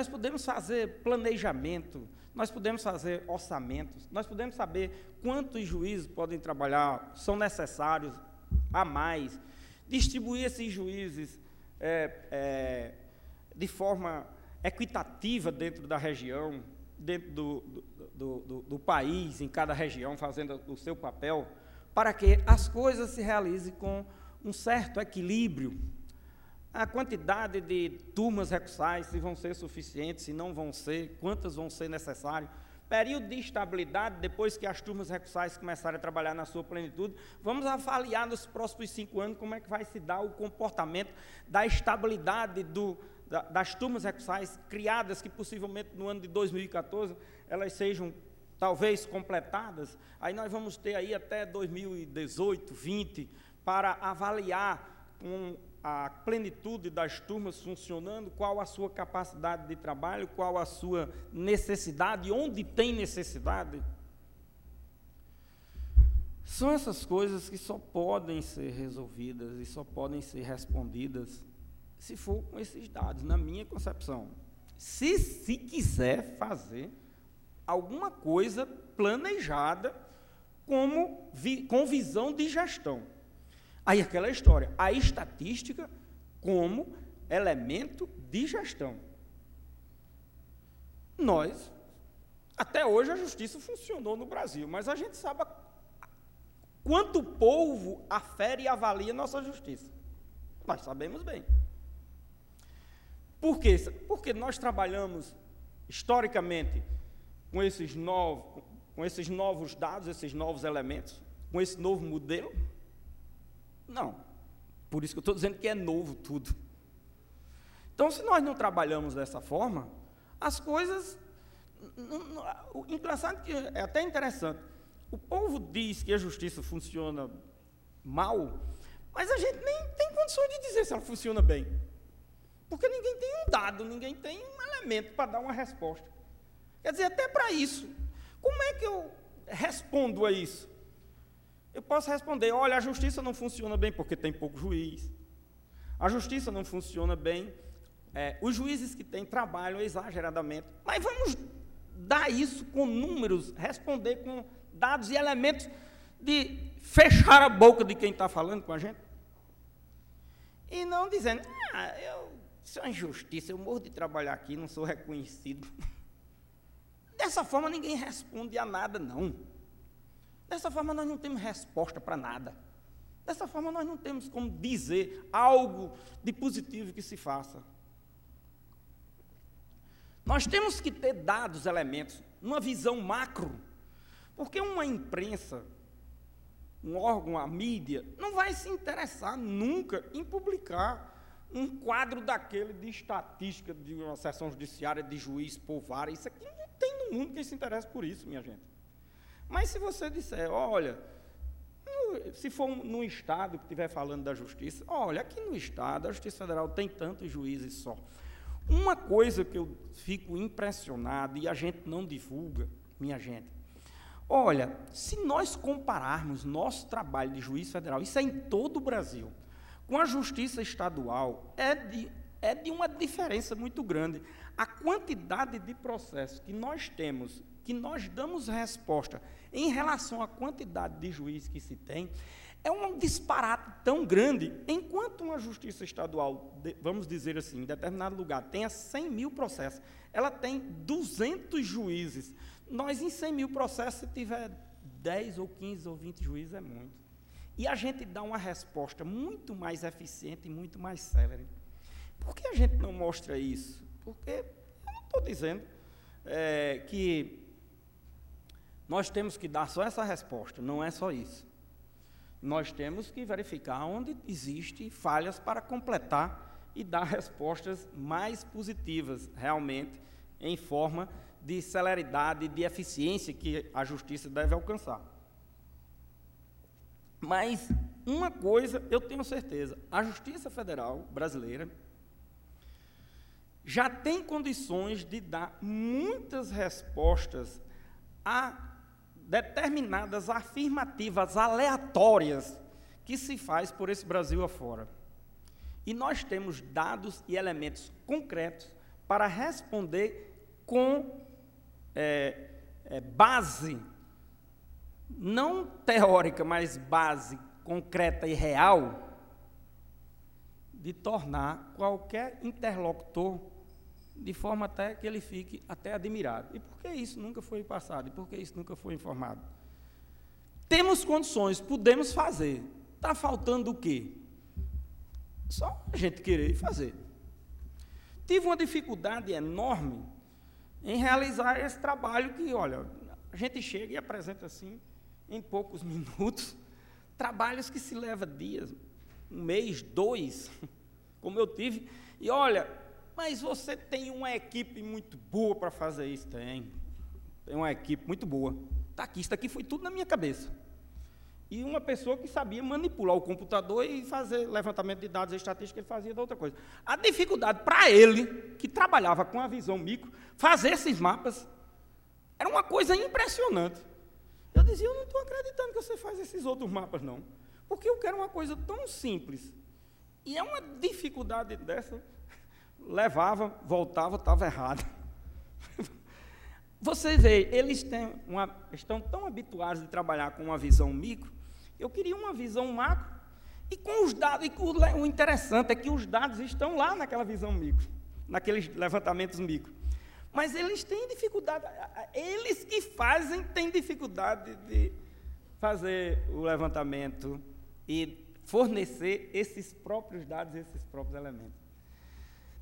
podemos fazer planejamento, nós podemos fazer orçamentos, nós podemos saber quantos juízes podem trabalhar, são necessários a mais, distribuir esses juízes de forma equitativa dentro da região, dentro do país, em cada região, fazendo o seu papel, para que as coisas se realizem com um certo equilíbrio. A quantidade de turmas recursais, se vão ser suficientes, se não vão ser, quantas vão ser necessárias. Período de estabilidade, depois que as turmas recursais começarem a trabalhar na sua plenitude, vamos avaliar nos próximos 5 anos como é que vai se dar o comportamento da estabilidade das turmas recursais criadas, que possivelmente no ano de 2014 elas sejam talvez completadas. Aí nós vamos ter aí até 2018, 20, para avaliar com a plenitude das turmas funcionando, qual a sua capacidade de trabalho, qual a sua necessidade, onde tem necessidade. São essas coisas que só podem ser resolvidas e só podem ser respondidas se for com esses dados, na minha concepção. Se quiser fazer alguma coisa planejada com visão de gestão. Aí aquela história, a estatística como elemento de gestão. Até hoje a justiça funcionou no Brasil, mas a gente sabe quanto o povo afere e avalia nossa justiça. Nós sabemos bem. Por quê? Porque nós trabalhamos historicamente com esses novos dados, esses novos elementos, com esse novo modelo. Não, por isso que eu estou dizendo que é novo tudo. Então, se nós não trabalhamos dessa forma, as coisas... O engraçado que é até interessante, o povo diz que a justiça funciona mal, mas a gente nem tem condições de dizer se ela funciona bem. Porque ninguém tem um dado, ninguém tem um elemento para dar uma resposta. Quer dizer, até para isso, como é que eu respondo a isso? Eu posso responder, olha, a justiça não funciona bem porque tem pouco juiz. A justiça não funciona bem, os juízes que têm trabalham exageradamente. Mas vamos dar isso com números, responder com dados e elementos de fechar a boca de quem está falando com a gente. E não dizendo, isso é uma injustiça, eu morro de trabalhar aqui, não sou reconhecido. Dessa forma ninguém responde a nada, não. Dessa forma, nós não temos resposta para nada. Dessa forma, nós não temos como dizer algo de positivo que se faça. Nós temos que ter dados, elementos, uma visão macro, porque uma imprensa, um órgão, a mídia, não vai se interessar nunca em publicar um quadro daquele de estatística de uma sessão judiciária, de juiz por vara. Isso aqui não tem no mundo quem se interessa por isso, minha gente. Mas se você disser, olha, se for no Estado que estiver falando da Justiça, olha, aqui no Estado, a Justiça Federal tem tantos juízes só. Uma coisa que eu fico impressionado, e a gente não divulga, minha gente, olha, se nós compararmos nosso trabalho de juiz federal, isso é em todo o Brasil, com a Justiça Estadual, é de uma diferença muito grande. A quantidade de processos que nós temos, que nós damos resposta em relação à quantidade de juízes que se tem, é um disparate tão grande, enquanto uma justiça estadual, vamos dizer assim, em determinado lugar, tenha 100 mil processos, ela tem 200 juízes. Nós, em 100 mil processos, se tiver 10 ou 15 ou 20 juízes, é muito. E a gente dá uma resposta muito mais eficiente e muito mais célere. Por que a gente não mostra isso? Porque eu não estou dizendo que nós temos que dar só essa resposta, não é só isso. Nós temos que verificar onde existem falhas para completar e dar respostas mais positivas, realmente, em forma de celeridade e de eficiência que a justiça deve alcançar. Mas uma coisa eu tenho certeza, a Justiça Federal brasileira já tem condições de dar muitas respostas a determinadas afirmativas aleatórias que se faz por esse Brasil afora. E nós temos dados e elementos concretos para responder com base, não teórica, mas base concreta e real, de tornar qualquer interlocutor de forma até que ele fique até admirado. E por que isso nunca foi passado? E por que isso nunca foi informado? Temos condições, podemos fazer. Está faltando o quê? Só a gente querer fazer. Tive uma dificuldade enorme em realizar esse trabalho que, olha, a gente chega e apresenta assim, em poucos minutos, trabalhos que se levam dias, um mês, 2, como eu tive, e olha, mas você tem uma equipe muito boa para fazer isso? Tem uma equipe muito boa. Está aqui, isso aqui foi tudo na minha cabeça. E uma pessoa que sabia manipular o computador e fazer levantamento de dados estatísticos, ele fazia da outra coisa. A dificuldade para ele, que trabalhava com a visão micro, fazer esses mapas, era uma coisa impressionante. Eu dizia, eu não estou acreditando que você faz esses outros mapas, não. Porque eu quero uma coisa tão simples. E é uma dificuldade dessa, levava, voltava, estava errado. Você vê, eles estão tão habituados de trabalhar com uma visão micro, eu queria uma visão macro, e com os dados, o interessante é que os dados estão lá naquela visão micro, naqueles levantamentos micro. Mas eles têm dificuldade, eles que fazem têm dificuldade de fazer o levantamento e fornecer esses próprios dados, esses próprios elementos.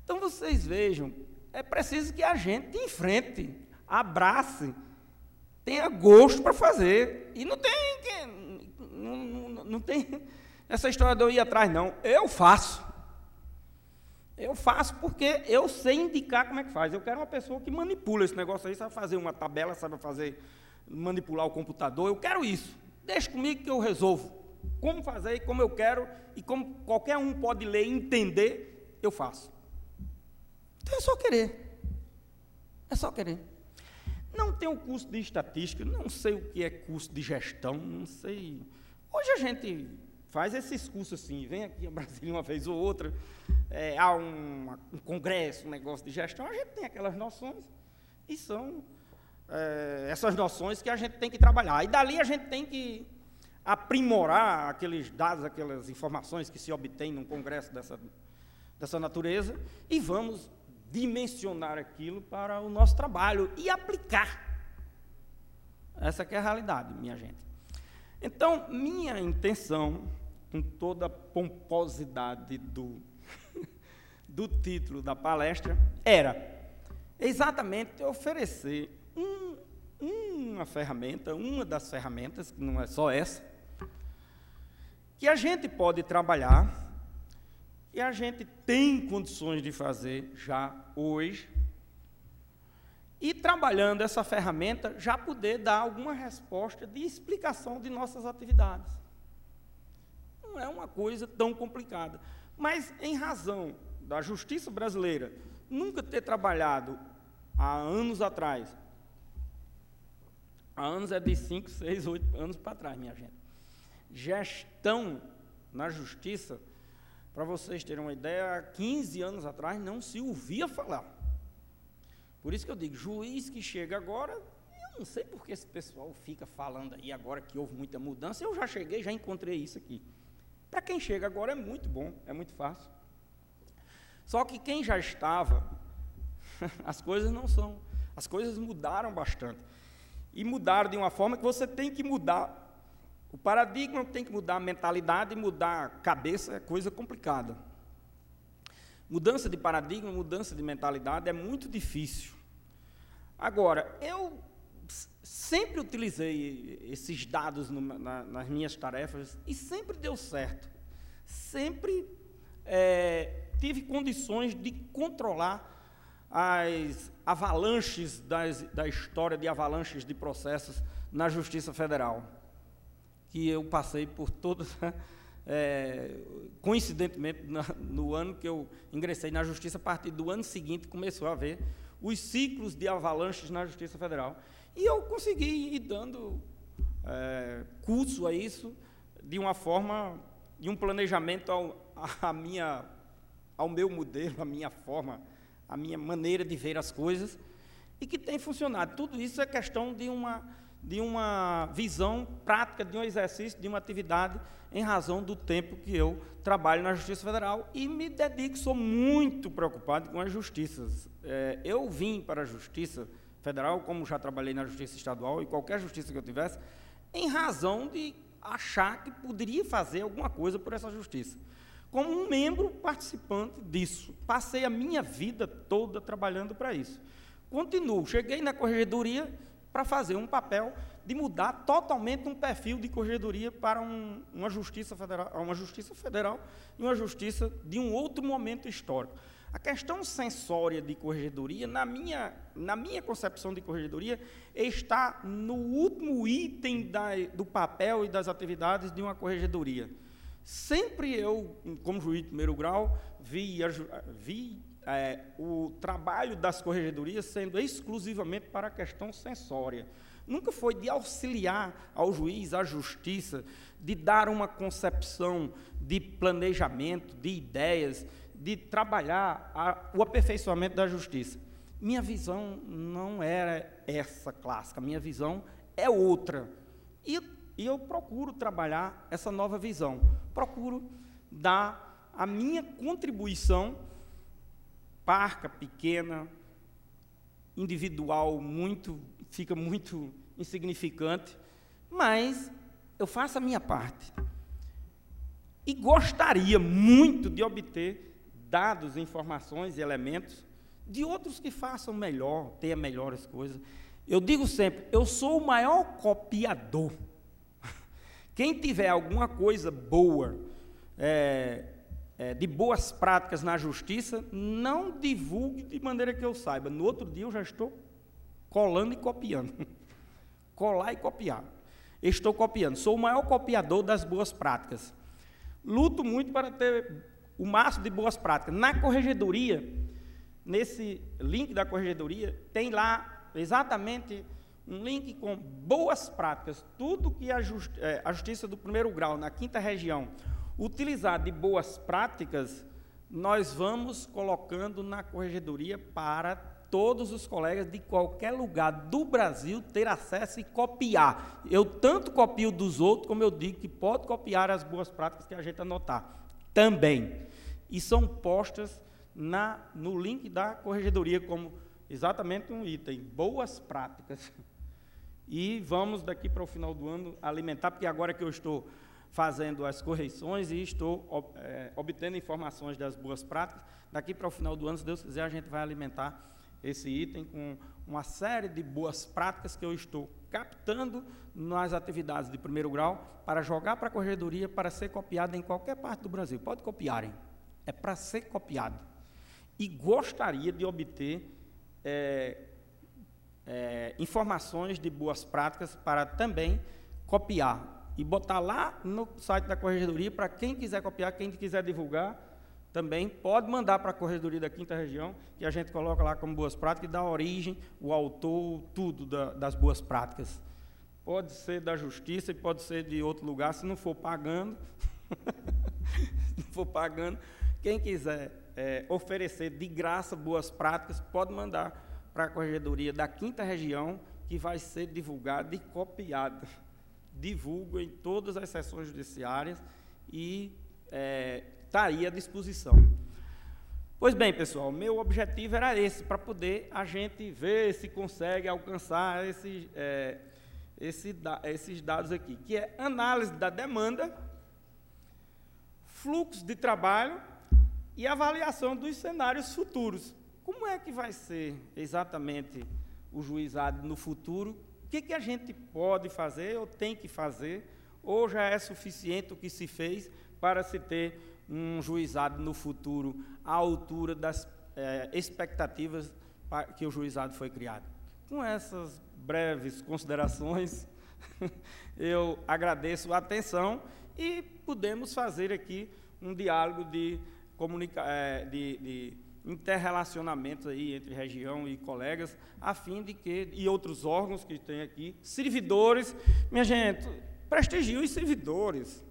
Então, vocês vejam, é preciso que a gente enfrente, abrace, tenha gosto para fazer. E não tem essa história de eu ir atrás, não. Eu faço. Eu faço porque eu sei indicar como é que faz. Eu quero uma pessoa que manipula esse negócio aí, sabe fazer uma tabela, sabe manipular o computador. Eu quero isso. Deixa comigo que eu resolvo. Como fazer, como eu quero, e como qualquer um pode ler e entender, eu faço. Então é só querer. É só querer. Não tenho curso de estatística, não sei o que é curso de gestão, não sei. Hoje a gente faz esses cursos assim, vem aqui a Brasília uma vez ou outra, há um congresso, um negócio de gestão, a gente tem aquelas noções, e são essas noções que a gente tem que trabalhar. E dali a gente tem que aprimorar aqueles dados, aquelas informações que se obtém num congresso dessa natureza, e vamos dimensionar aquilo para o nosso trabalho e aplicar. Essa que é a realidade, minha gente. Então, minha intenção, com toda a pomposidade do título da palestra, era exatamente oferecer uma ferramenta, uma das ferramentas, que não é só essa, que a gente pode trabalhar, e a gente tem condições de fazer já hoje, e trabalhando essa ferramenta, já poder dar alguma resposta de explicação de nossas atividades. não é uma coisa tão complicada. Mas, em razão da justiça brasileira nunca ter trabalhado há anos atrás, há anos é de 5, 6, 8 anos para trás, minha gente, gestão na justiça, para vocês terem uma ideia, há 15 anos atrás não se ouvia falar. Por isso que eu digo, juiz que chega agora, eu não sei por que esse pessoal fica falando aí agora que houve muita mudança, eu já cheguei, já encontrei isso aqui. Para quem chega agora é muito bom, é muito fácil. Só que quem já estava, as coisas não são, as coisas mudaram bastante. E mudaram de uma forma que você tem que mudar. O paradigma tem que mudar a mentalidade, mudar a cabeça é coisa complicada. Mudança de paradigma, mudança de mentalidade é muito difícil. Agora, eu sempre utilizei esses dados nas minhas tarefas e sempre deu certo. Sempre tive condições de controlar as avalanches da história de avalanches de processos na Justiça Federal, que eu passei por todas, coincidentemente, no ano que eu ingressei na Justiça, a partir do ano seguinte começou a haver os ciclos de avalanches na Justiça Federal. E eu consegui ir dando curso a isso de uma forma, de um planejamento ao meu modelo, à minha forma, a minha maneira de ver as coisas, e que tem funcionado. Tudo isso é questão de uma visão prática, de um exercício, de uma atividade, em razão do tempo que eu trabalho na Justiça Federal e me dedico, sou muito preocupado com as justiças. Eu vim para a Justiça Federal, como já trabalhei na Justiça Estadual e qualquer justiça que eu tivesse, em razão de achar que poderia fazer alguma coisa por essa justiça. Como um membro participante disso. Passei a minha vida toda trabalhando para isso. Continuo, cheguei na corregedoria para fazer um papel de mudar totalmente um perfil de corregedoria para uma justiça federal e uma justiça de um outro momento histórico. A questão censória de corregedoria, na minha concepção de corregedoria, está no último item do papel e das atividades de uma corregedoria. Sempre eu, como juiz de primeiro grau, vi o trabalho das corregedorias sendo exclusivamente para a questão censória. Nunca foi de auxiliar ao juiz, à justiça, de dar uma concepção de planejamento, de ideias, de trabalhar o aperfeiçoamento da justiça. Minha visão não era essa clássica, minha visão é outra. E eu procuro trabalhar essa nova visão, procuro dar a minha contribuição, parca, pequena, individual, fica muito insignificante, mas eu faço a minha parte. E gostaria muito de obter dados, informações e elementos de outros que façam melhor, tenham melhores coisas. Eu digo sempre, eu sou o maior copiador. Quem tiver alguma coisa boa, de boas práticas na justiça, não divulgue de maneira que eu saiba. No outro dia eu já estou colando e copiando. Colar e copiar. Estou copiando. Sou o maior copiador das boas práticas. Luto muito para ter o máximo de boas práticas. Na corregedoria, nesse link da corregedoria, tem lá exatamente um link com boas práticas. Tudo que a Justiça do primeiro grau, na 5ª região, utilizar de boas práticas, nós vamos colocando na corregedoria para todos os colegas de qualquer lugar do Brasil ter acesso e copiar. Eu tanto copio dos outros, como eu digo que pode copiar as boas práticas que a gente anotar também. E são postas no link da corregedoria como exatamente um item, boas práticas. E vamos daqui para o final do ano alimentar, porque agora que eu estou fazendo as correções e estou obtendo informações das boas práticas, daqui para o final do ano, se Deus quiser, a gente vai alimentar esse item com uma série de boas práticas que eu estou captando nas atividades de primeiro grau para jogar para a corregedoria, para ser copiado em qualquer parte do Brasil. Pode copiarem, é para ser copiado. E gostaria de obter informações de boas práticas para também copiar. e botar lá no site da Corregedoria, para quem quiser copiar, quem quiser divulgar, também pode mandar para a Corregedoria da 5ª Região, que a gente coloca lá como boas práticas e dá origem, o autor, tudo das boas práticas. Pode ser da Justiça e pode ser de outro lugar, se não for pagando, se não for pagando, quem quiser oferecer de graça boas práticas, pode mandar para a Corregedoria da 5ª Região, que vai ser divulgado e copiado. Divulgo em todas as sessões judiciárias e está aí à disposição. Pois bem, pessoal, meu objetivo era esse, para poder a gente ver se consegue alcançar esses dados aqui, que é análise da demanda, fluxo de trabalho e avaliação dos cenários futuros. Como é que vai ser exatamente o juizado no futuro? O que a gente pode fazer ou tem que fazer, ou já é suficiente o que se fez para se ter um juizado no futuro à altura das expectativas que o juizado foi criado? Com essas breves considerações, eu agradeço a atenção e podemos fazer aqui um diálogo de interrelacionamentos aí entre região e colegas, a fim de que, e outros órgãos que tem aqui, servidores, minha gente, prestigiem os servidores.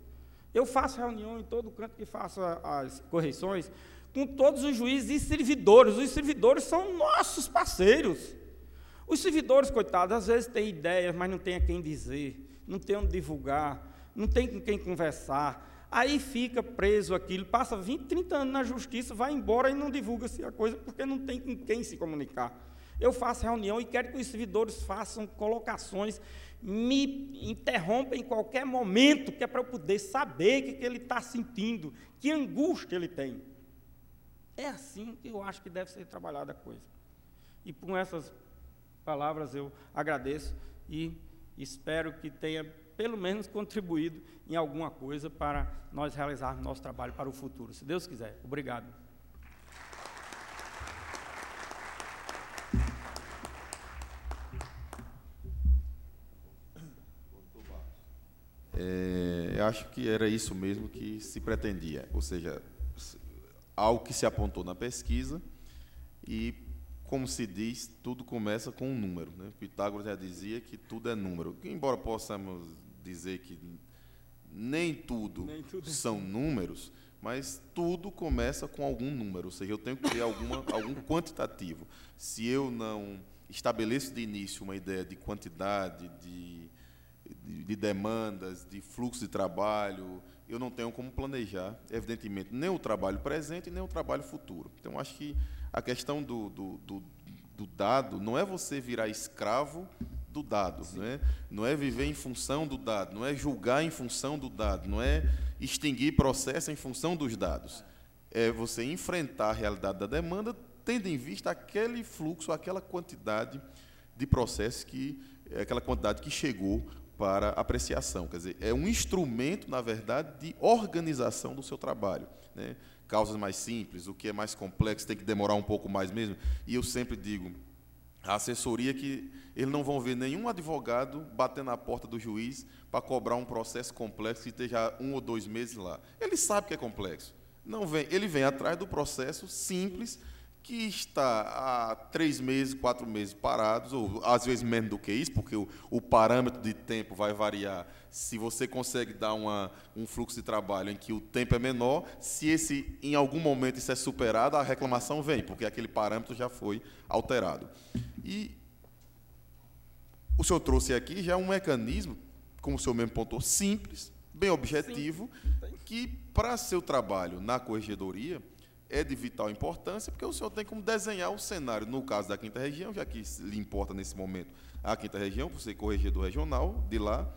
Eu faço reunião em todo canto que faço as correções, com todos os juízes e servidores. Os servidores são nossos parceiros. Os servidores, coitados, às vezes têm ideias, mas não tem a quem dizer, não tem onde divulgar, não tem com quem conversar. Aí fica preso aquilo, passa 20, 30 anos na justiça, vai embora e não divulga-se a coisa, porque não tem com quem se comunicar. Eu faço reunião e quero que os servidores façam colocações, me interrompam em qualquer momento, que é para eu poder saber o que ele está sentindo, que angústia ele tem. É assim que eu acho que deve ser trabalhada a coisa. E com essas palavras eu agradeço e espero que tenha pelo menos contribuído em alguma coisa para nós realizarmos nosso trabalho para o futuro, se Deus quiser. Obrigado. Eu acho que era isso mesmo que se pretendia, ou seja, algo que se apontou na pesquisa e, como se diz, tudo começa com um número, né? Pitágoras já dizia que tudo é número. Embora possamos dizer que nem tudo são números, mas tudo começa com algum número, ou seja, eu tenho que ter algum quantitativo. Se eu não estabeleço de início uma ideia de quantidade, de demandas, de fluxo de trabalho, eu não tenho como planejar, evidentemente, nem o trabalho presente, nem o trabalho futuro. Então, acho que a questão do dado não é você virar escravo do dado, não é viver em função do dado, não é julgar em função do dado, não é extinguir processo em função dos dados. É você enfrentar a realidade da demanda, tendo em vista aquele fluxo, aquela quantidade de processos, aquela quantidade que chegou para apreciação. Quer dizer, é um instrumento, na verdade, de organização do seu trabalho, né? Causas mais simples, o que é mais complexo tem que demorar um pouco mais mesmo. E eu sempre digo, a assessoria, que eles não vão ver nenhum advogado batendo na porta do juiz para cobrar um processo complexo que esteja 1 ou 2 meses lá. Ele sabe que é complexo. Não vem, ele vem atrás do processo simples, que está há 3 meses, 4 meses parados, ou às vezes menos do que isso, porque o parâmetro de tempo vai variar. Se você consegue dar um fluxo de trabalho em que o tempo é menor, se em algum momento isso é superado, a reclamação vem, porque aquele parâmetro já foi alterado. E o senhor trouxe aqui já um mecanismo, como o senhor mesmo pontuou, simples, bem objetivo, que para seu trabalho na corregedoria é de vital importância, porque o senhor tem como desenhar o cenário, no caso da 5ª Região, já que lhe importa nesse momento a 5ª Região, por ser corregedor regional de lá,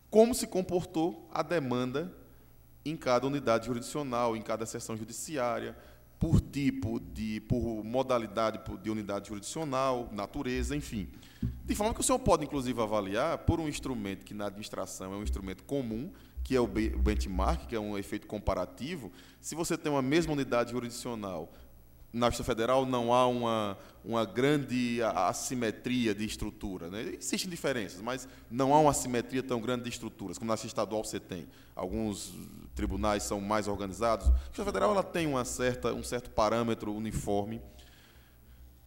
como se comportou a demanda em cada unidade jurisdicional, em cada seção judiciária, por tipo, por modalidade de unidade jurisdicional, natureza, enfim. De forma que o senhor pode, inclusive, avaliar por um instrumento que na administração é um instrumento comum, que é o benchmark, que é um efeito comparativo. Se você tem uma mesma unidade jurisdicional na Justiça Federal não há uma grande assimetria de estrutura, né? Existem diferenças, mas não há uma assimetria tão grande de estruturas, como na Justiça Estadual você tem. Alguns tribunais são mais organizados. A Justiça Federal ela tem um certo parâmetro uniforme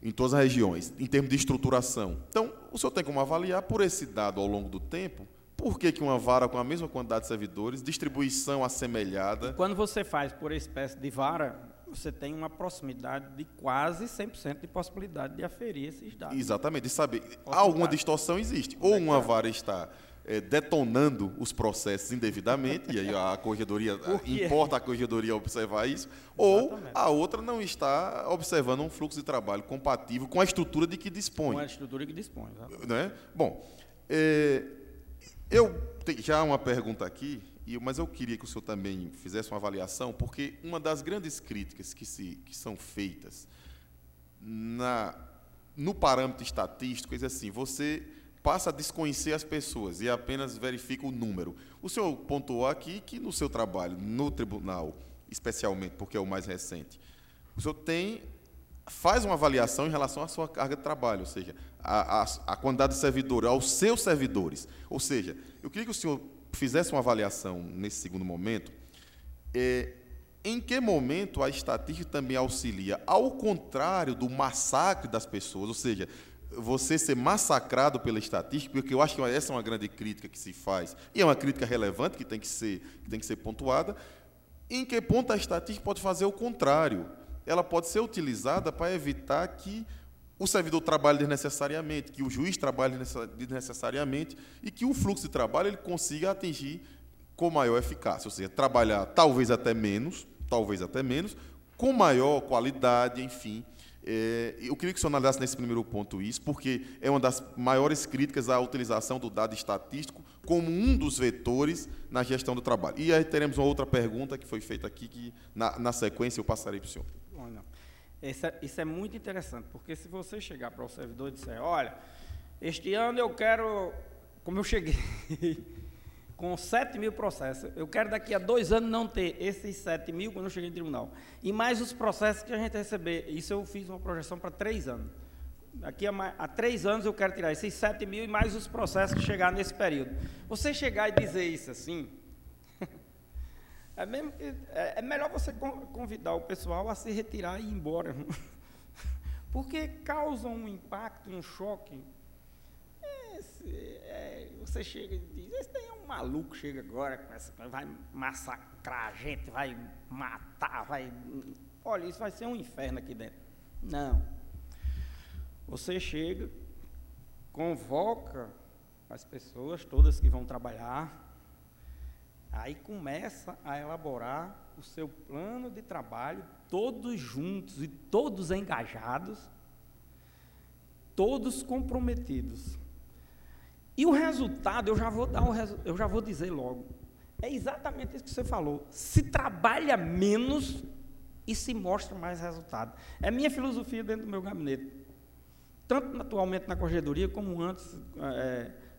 em todas as regiões, em termos de estruturação. Então, o senhor tem como avaliar, por esse dado ao longo do tempo, por que uma vara com a mesma quantidade de servidores, distribuição assemelhada... E quando você faz por espécie de vara, você tem uma proximidade de quase 100% de possibilidade de aferir esses dados. Exatamente, de saber. Alguma distorção existe. Ou uma vara está detonando os processos indevidamente, e aí a corregedoria, importa a corregedoria observar isso, ou a outra não está observando um fluxo de trabalho compatível com a estrutura de que dispõe. Com a estrutura que dispõe. Né? Bom, eu tenho já uma pergunta aqui, mas eu queria que o senhor também fizesse uma avaliação, porque uma das grandes críticas que são feitas no parâmetro estatístico é assim, você passa a desconhecer as pessoas e apenas verifica o número. O senhor pontuou aqui que no seu trabalho, no tribunal, especialmente, porque é o mais recente, o senhor faz uma avaliação em relação à sua carga de trabalho, ou seja, a quantidade de servidores, aos seus servidores. Ou seja, eu queria que o senhor fizesse uma avaliação nesse segundo momento, em que momento a estatística também auxilia, ao contrário do massacre das pessoas, ou seja, você ser massacrado pela estatística, porque eu acho que essa é uma grande crítica que se faz, e é uma crítica relevante que tem que ser pontuada, em que ponto a estatística pode fazer o contrário? Ela pode ser utilizada para evitar que o servidor trabalhe desnecessariamente, que o juiz trabalhe desnecessariamente e que o fluxo de trabalho ele consiga atingir com maior eficácia, ou seja, trabalhar talvez até menos, com maior qualidade, enfim. Eu queria que o senhor analisasse nesse primeiro ponto isso, porque é uma das maiores críticas à utilização do dado estatístico como um dos vetores na gestão do trabalho. E aí teremos uma outra pergunta que foi feita aqui, que na sequência eu passarei para o senhor. Bom, não. Isso é muito interessante, porque se você chegar para o servidor e disser, olha, este ano eu quero, como eu cheguei com 7.000 processos, eu quero daqui a 2 anos não ter esses 7.000 quando eu cheguei no tribunal, e mais os processos que a gente receber, isso eu fiz uma projeção para 3 anos. Daqui a 3 anos eu quero tirar esses 7.000 e mais os processos que chegar nesse período. Você chegar e dizer isso assim, é melhor você convidar o pessoal a se retirar e ir embora. Porque causa um impacto, um choque. Você chega e diz, esse daí é um maluco, chega agora, vai massacrar a gente, vai matar, olha, isso vai ser um inferno aqui dentro. Não. Você chega, convoca as pessoas, todas que vão trabalhar, aí começa a elaborar o seu plano de trabalho, todos juntos e todos engajados, todos comprometidos. E o resultado, eu já vou dizer logo, é exatamente isso que você falou. Se trabalha menos e se mostra mais resultado. É minha filosofia dentro do meu gabinete. Tanto atualmente na corregedoria, como antes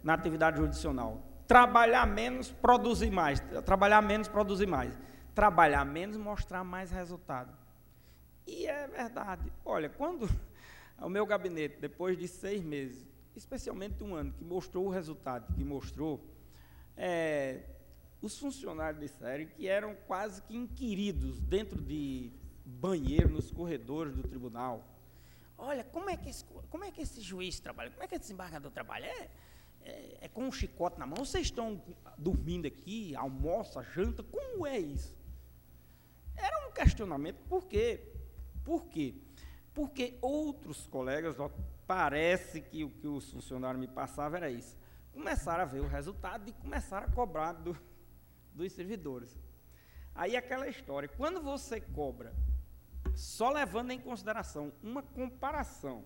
na atividade judicional. Trabalhar menos, produzir mais. Trabalhar menos, produzir mais. Trabalhar menos, mostrar mais resultado. E é verdade. Olha, quando o meu gabinete, depois de 6 meses, especialmente 1 ano, que mostrou o resultado, que mostrou, os funcionários disseram que eram quase que inquiridos dentro de banheiro, nos corredores do tribunal. Olha, como é que esse juiz trabalha? Como é que esse desembargador trabalha? É com um chicote na mão? Vocês estão dormindo aqui, almoça, janta? Como é isso? Era um questionamento. Por quê? Por quê? Porque outros colegas, parece que o que os funcionários me passavam era isso. Começaram a ver o resultado e começaram a cobrar dos servidores. Aí aquela história, quando você cobra, só levando em consideração uma comparação,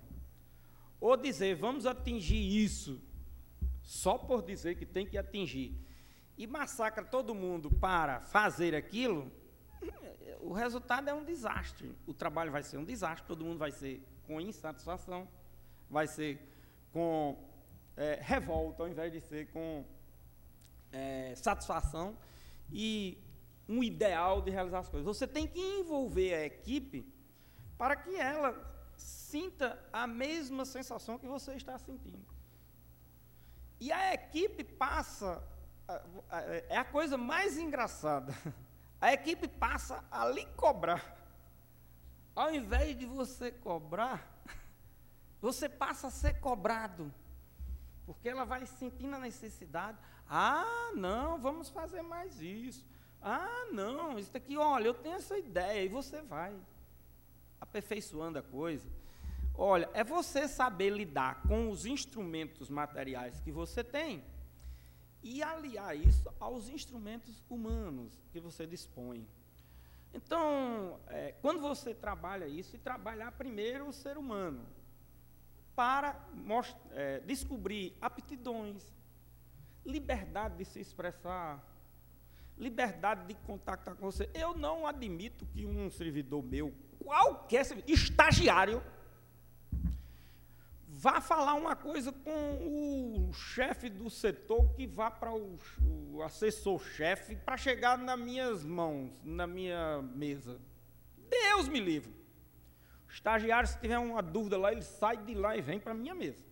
ou dizer, vamos atingir isso, só por dizer que tem que atingir, e massacra todo mundo para fazer aquilo, o resultado é um desastre. O trabalho vai ser um desastre, todo mundo vai ser com insatisfação, vai ser com revolta, ao invés de ser com satisfação e um ideal de realizar as coisas. Você tem que envolver a equipe para que ela sinta a mesma sensação que você está sentindo. E a equipe passa, é a coisa mais engraçada, a equipe passa a lhe cobrar. Ao invés de você cobrar, você passa a ser cobrado, porque ela vai sentindo a necessidade. Ah, não, vamos fazer mais isso. Ah, não, isso aqui, olha, eu tenho essa ideia, e você vai aperfeiçoando a coisa. Olha, é você saber lidar com os instrumentos materiais que você tem e aliar isso aos instrumentos humanos que você dispõe. Então, quando você trabalha isso, e trabalhar primeiro o ser humano, para descobrir aptidões, liberdade de se expressar, liberdade de contactar com você. Eu não admito que um servidor meu, qualquer servidor, estagiário, vá falar uma coisa com o chefe do setor, que vá para o assessor-chefe, para chegar nas minhas mãos, na minha mesa. Deus me livre. O estagiário, se tiver uma dúvida lá, ele sai de lá e vem para a minha mesa.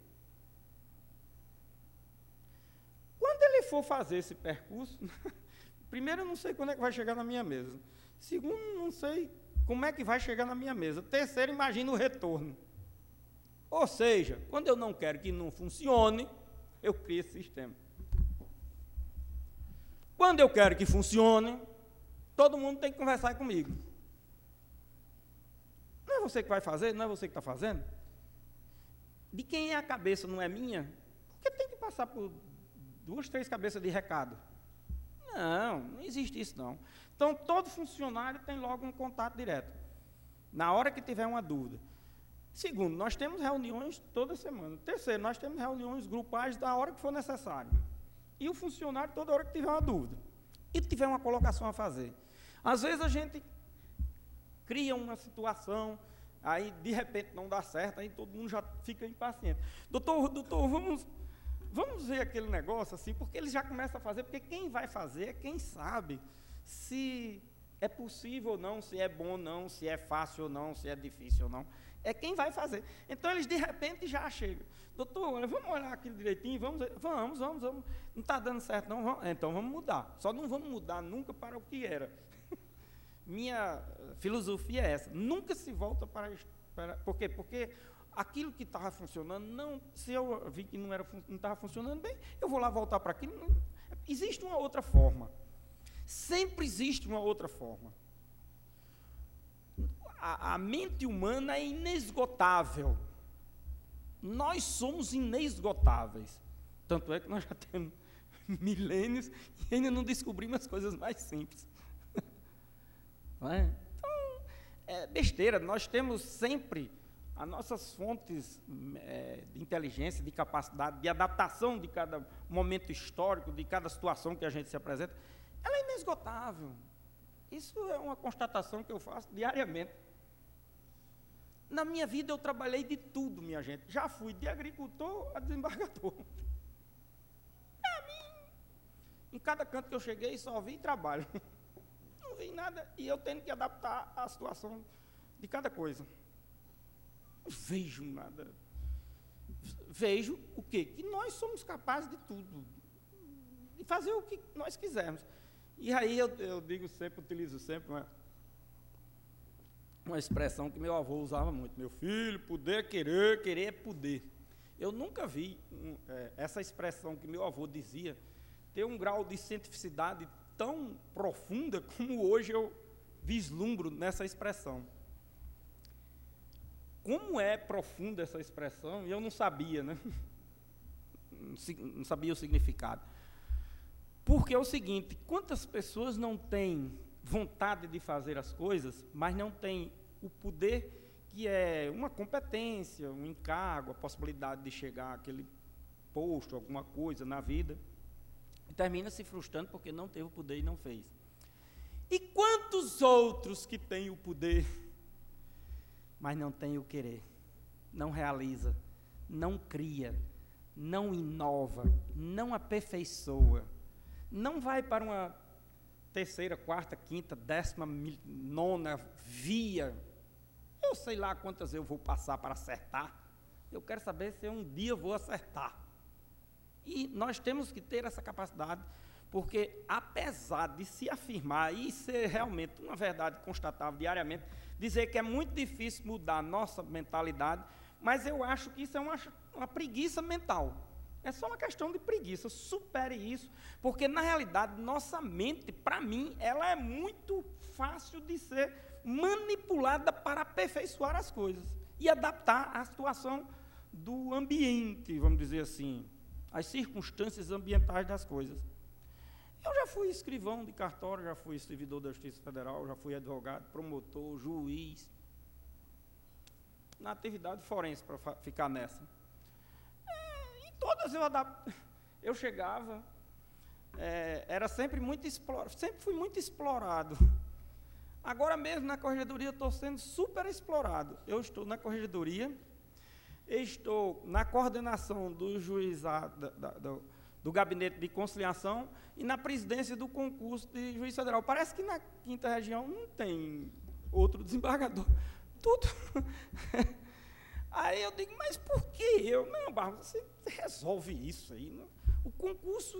Quando ele for fazer esse percurso, primeiro, eu não sei quando é que vai chegar na minha mesa. Segundo, não sei como é que vai chegar na minha mesa. Terceiro, imagina o retorno. Ou seja, quando eu não quero que não funcione, eu crio esse sistema. Quando eu quero que funcione, todo mundo tem que conversar comigo. Não é você que vai fazer, não é você que está fazendo? De quem é a cabeça, não é minha? Porque tem que passar por 2, 3 cabeças de recado. Não existe isso não. Então, todo funcionário tem logo um contato direto, na hora que tiver uma dúvida. Segundo, nós temos reuniões toda semana. Terceiro, nós temos reuniões grupais da hora que for necessário. E o funcionário toda hora que tiver uma dúvida. E tiver uma colocação a fazer. Às vezes a gente cria uma situação, aí de repente não dá certo, aí todo mundo já fica impaciente. Doutor, vamos ver aquele negócio assim, porque ele já começa a fazer, porque quem vai fazer é quem sabe se é possível ou não, se é bom ou não, se é fácil ou não, se é difícil ou não. É quem vai fazer. Então, eles, de repente, já chegam. Doutor, olha, vamos olhar aquilo direitinho, vamos. Não está dando certo, não? Então, vamos mudar. Só não vamos mudar nunca para o que era. Minha filosofia é essa. Nunca se volta para... Por quê? Porque aquilo que estava funcionando, se eu vi que não estava funcionando bem, eu vou lá voltar para aquilo. Existe uma outra forma. Sempre existe uma outra forma. A mente humana é inesgotável. Nós somos inesgotáveis. Tanto é que nós já temos milênios e ainda não descobrimos as coisas mais simples. Não é? Então, é besteira. Nós temos sempre as nossas fontes de inteligência, de capacidade, de adaptação de cada momento histórico, de cada situação que a gente se apresenta. Ela é inesgotável. Isso é uma constatação que eu faço diariamente. Na minha vida eu trabalhei de tudo, minha gente. Já fui de agricultor a desembargador. Em cada canto que eu cheguei, só vi trabalho. Não vi nada, e eu tendo que adaptar à situação de cada coisa. Não vejo nada. Vejo o quê? Que nós somos capazes de tudo. De fazer o que nós quisermos. E aí eu digo sempre, utilizo sempre uma expressão que meu avô usava muito. Meu filho, poder, querer é poder. Eu nunca vi essa expressão que meu avô dizia ter um grau de cientificidade tão profunda como hoje eu vislumbro nessa expressão. Como é profunda essa expressão, e eu não sabia, né? Não sabia o significado. Porque é o seguinte, quantas pessoas não têm vontade de fazer as coisas, mas não têm o poder, que é uma competência, um encargo, a possibilidade de chegar àquele posto, alguma coisa na vida, e termina se frustrando porque não teve o poder e não fez. E quantos outros que têm o poder, mas não têm o querer, não realiza, não cria, não inova, não aperfeiçoa, não vai para uma terceira, quarta, quinta, 19ª via. eu sei lá quantas eu vou passar para acertar, eu quero saber se eu um dia vou acertar. E nós temos que ter essa capacidade, porque apesar de se afirmar e ser realmente uma verdade constatável diariamente, dizer que é muito difícil mudar a nossa mentalidade, mas eu acho que isso é uma preguiça mental. É só uma questão de preguiça, supere isso, porque na realidade nossa mente, para mim, ela é muito fácil de ser manipulada para aperfeiçoar as coisas e adaptar à situação do ambiente, vamos dizer assim, as circunstâncias ambientais das coisas. Eu já fui escrivão de cartório, já fui servidor da Justiça Federal, já fui advogado, promotor, juiz, na atividade forense, para ficar nessa. Em todas eu chegava, era sempre muito explorado, sempre fui muito explorado. Agora mesmo na corregedoria eu estou sendo super explorado. Eu estou na corregedoria, estou na coordenação do juizado, do gabinete de conciliação e na presidência do concurso de juiz federal. Parece que na 5ª região não tem outro desembargador. Tudo. Aí eu digo, mas por que eu? Não, Barros, você resolve isso aí. Não? O concurso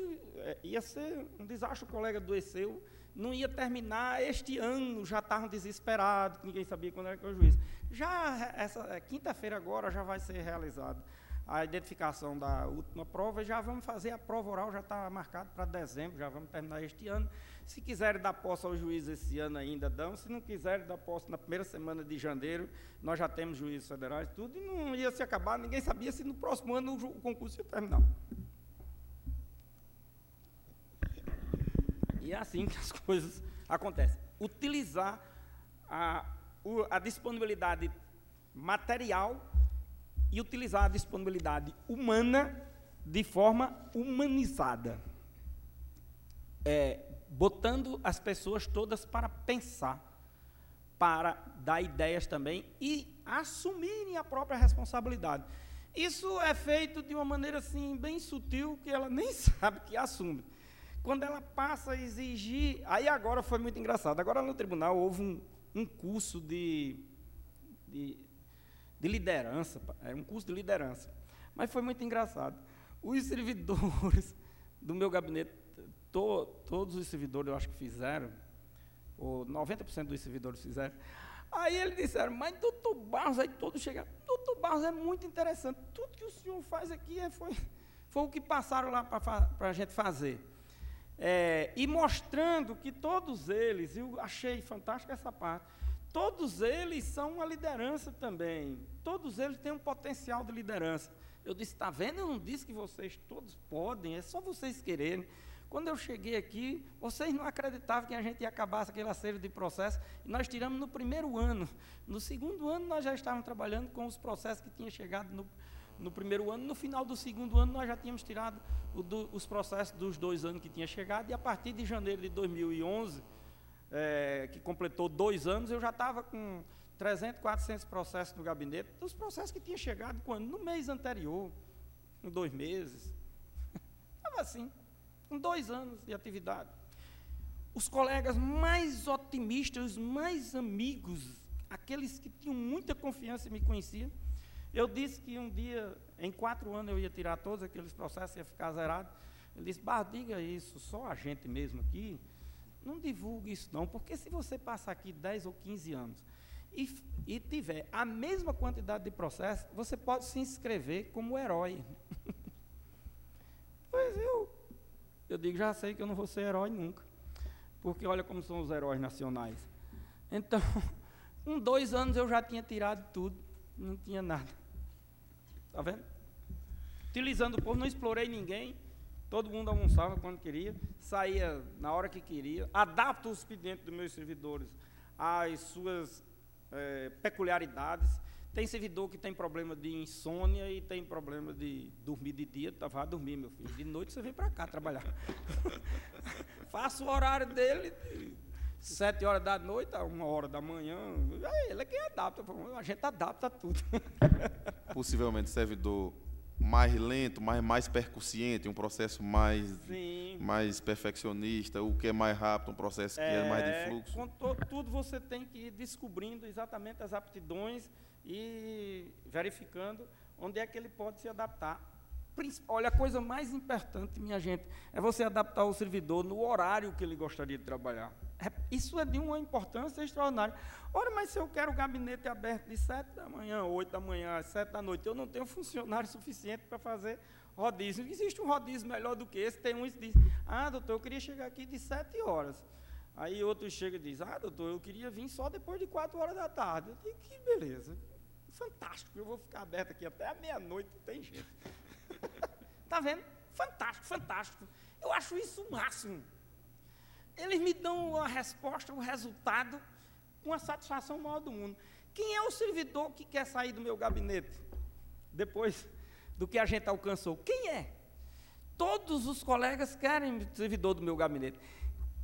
ia ser um desastre, o colega adoeceu, não ia terminar este ano, já estavam desesperados, ninguém sabia quando era que era o juiz. Já essa quinta-feira agora já vai ser realizado a identificação da última prova, e já vamos fazer a prova oral, já está marcado para dezembro, já vamos terminar este ano. Se quiserem dar posse ao juiz esse ano ainda dão, se não quiserem dar posse na primeira semana de janeiro, nós já temos juízes federais, tudo, e não ia se acabar, ninguém sabia se no próximo ano o concurso ia terminar. E é assim que as coisas acontecem. Utilizar a disponibilidade material e utilizar a disponibilidade humana de forma humanizada, botando as pessoas todas para pensar, para dar ideias também e assumirem a própria responsabilidade. Isso é feito de uma maneira assim, bem sutil, que ela nem sabe que assume. Quando ela passa a exigir... Aí agora foi muito engraçado. Agora no tribunal houve um curso de liderança, um curso de liderança. Mas foi muito engraçado. Os servidores do meu gabinete, todos os servidores, eu acho que fizeram, ou 90% dos servidores fizeram. Aí eles disseram, mas doutor Barros, aí todos chegaram, doutor Barros, é muito interessante, tudo que o senhor faz aqui foi o que passaram lá para a gente fazer. E mostrando que todos eles, eu achei fantástica essa parte, todos eles são uma liderança também, todos eles têm um potencial de liderança. Eu disse, está vendo? Eu não disse que vocês todos podem, é só vocês quererem. Quando eu cheguei aqui, vocês não acreditavam que a gente ia acabar aquele acervo de processo, e nós tiramos no primeiro ano. No segundo ano, nós já estávamos trabalhando com os processos que tinham chegado no primeiro ano. No final do segundo ano, nós já tínhamos tirado os processos dos 2 anos que tinha chegado, e a partir de janeiro de 2011, que completou 2 anos, eu já estava com 300, 400 processos no gabinete, dos processos que tinha chegado quando? No mês anterior, em 2 meses. Estava assim, com 2 anos de atividade. Os colegas mais otimistas, os mais amigos, aqueles que tinham muita confiança e me conheciam, eu disse que um dia, em 4 anos, eu ia tirar todos aqueles processos, ia ficar zerado. Ele disse, diga isso, só a gente mesmo aqui, não divulgue isso não, porque se você passar aqui 10 ou 15 anos e tiver a mesma quantidade de processos, você pode se inscrever como herói. Pois eu digo, já sei que eu não vou ser herói nunca, porque olha como são os heróis nacionais. Então, com 2 anos eu já tinha tirado tudo, não tinha nada. Está vendo? Utilizando o povo, não explorei ninguém, todo mundo almoçava quando queria, saía na hora que queria, adapto o expediente dos meus servidores às suas peculiaridades. Tem servidor que tem problema de insônia e tem problema de dormir de dia, vá dormir, meu filho, de noite você vem para cá trabalhar. Faço o horário dele, 7 horas da noite a 1 hora da manhã, ele é quem adapta, a gente adapta tudo. Possivelmente servidor mais lento, mais percussiente, um processo mais perfeccionista, o que é mais rápido, um processo que é mais de fluxo? Com tudo você tem que ir descobrindo exatamente as aptidões e verificando onde é que ele pode se adaptar. Olha, a coisa mais importante, minha gente, é você adaptar o servidor no horário que ele gostaria de trabalhar. Isso é de uma importância extraordinária. Ora, mas se eu quero o gabinete aberto de 7 da manhã, 8 da manhã, 7 da noite, eu não tenho funcionário suficiente para fazer rodízio. Existe um rodízio melhor do que esse? Tem uns que dizem, doutor, eu queria chegar aqui de 7 horas. Aí outros chegam e dizem, doutor, eu queria vir só depois de 4 horas da tarde. Eu digo, que beleza, fantástico, eu vou ficar aberto aqui até a meia-noite, não tem jeito. Está vendo? Fantástico, fantástico. Eu acho isso o máximo. Eles me dão a resposta, o resultado, com a satisfação maior do mundo. Quem é o servidor que quer sair do meu gabinete depois do que a gente alcançou? Quem é? Todos os colegas querem o servidor do meu gabinete.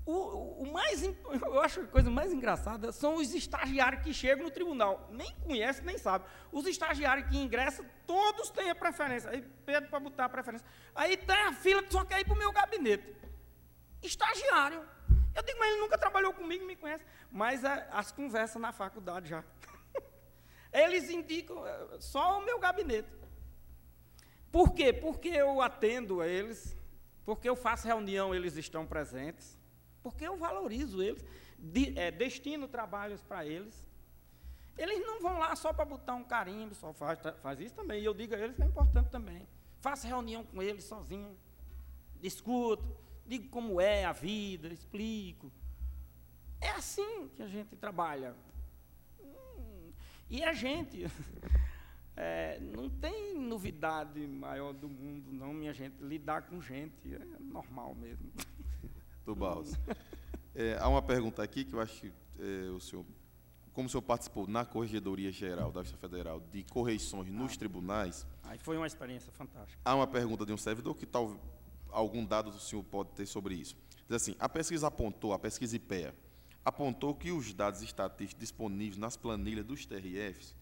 Eu acho que a coisa mais engraçada são os estagiários que chegam no tribunal, nem conhecem, nem sabem. Os estagiários que ingressam, todos têm a preferência. Aí pedem para botar a preferência. Aí tem a fila que só quer ir para o meu gabinete. Estagiário. Eu digo, mas ele nunca trabalhou comigo, me conhece. Mas as conversas na faculdade já. Eles indicam só o meu gabinete. Por quê? Porque eu atendo a eles, porque eu faço reunião, eles estão presentes, porque eu valorizo eles, destino trabalhos para eles. Eles não vão lá só para botar um carimbo, só faz isso também. E eu digo a eles que é importante também. Faço reunião com eles sozinho, discuto, digo como é a vida, explico. É assim que a gente trabalha. E a gente não tem novidade maior do mundo, não, minha gente. Lidar com gente é normal mesmo. Do Barros. Há uma pergunta aqui que eu acho que o senhor, como o senhor participou na Corregedoria Geral da Justiça Federal de correições nos tribunais. Aí foi uma experiência fantástica. Há uma pergunta de um servidor que talvez algum dado o senhor pode ter sobre isso. Diz assim, a pesquisa IPEA, apontou que os dados estatísticos disponíveis nas planilhas dos TRFs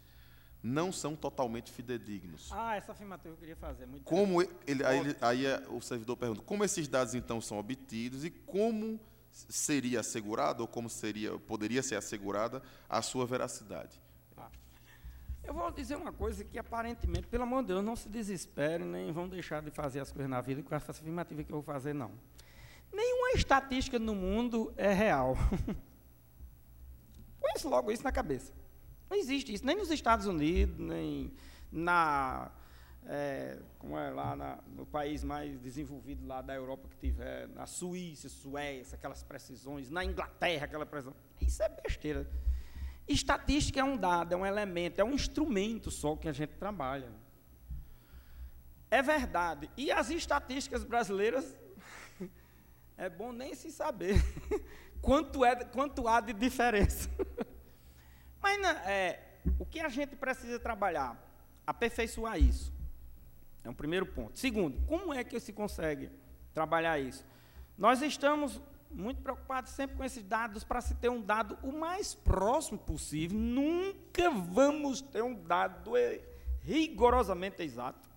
não são totalmente fidedignos. Essa afirmativa eu queria fazer. Muito como o servidor pergunta, como esses dados, então, são obtidos e como seria assegurado, ou como poderia ser assegurada a sua veracidade? Eu vou dizer uma coisa que, aparentemente, pelo amor de Deus, não se desespere, nem vão deixar de fazer as coisas na vida com essa afirmativa que eu vou fazer, não. Nenhuma estatística no mundo é real. Põe logo isso na cabeça. Não existe isso, nem nos Estados Unidos, nem como é lá no país mais desenvolvido lá da Europa que tiver, na Suíça, Suécia, aquelas precisões, na Inglaterra, aquela precisão. Isso é besteira. Estatística é um dado, é um elemento, é um instrumento só que a gente trabalha. É verdade. E as estatísticas brasileiras, é bom nem se saber quanto há de diferença. Mas o que a gente precisa trabalhar? Aperfeiçoar isso. É um primeiro ponto. Segundo, como é que se consegue trabalhar isso? Nós estamos muito preocupados sempre com esses dados para se ter um dado o mais próximo possível. Nunca vamos ter um dado rigorosamente exato.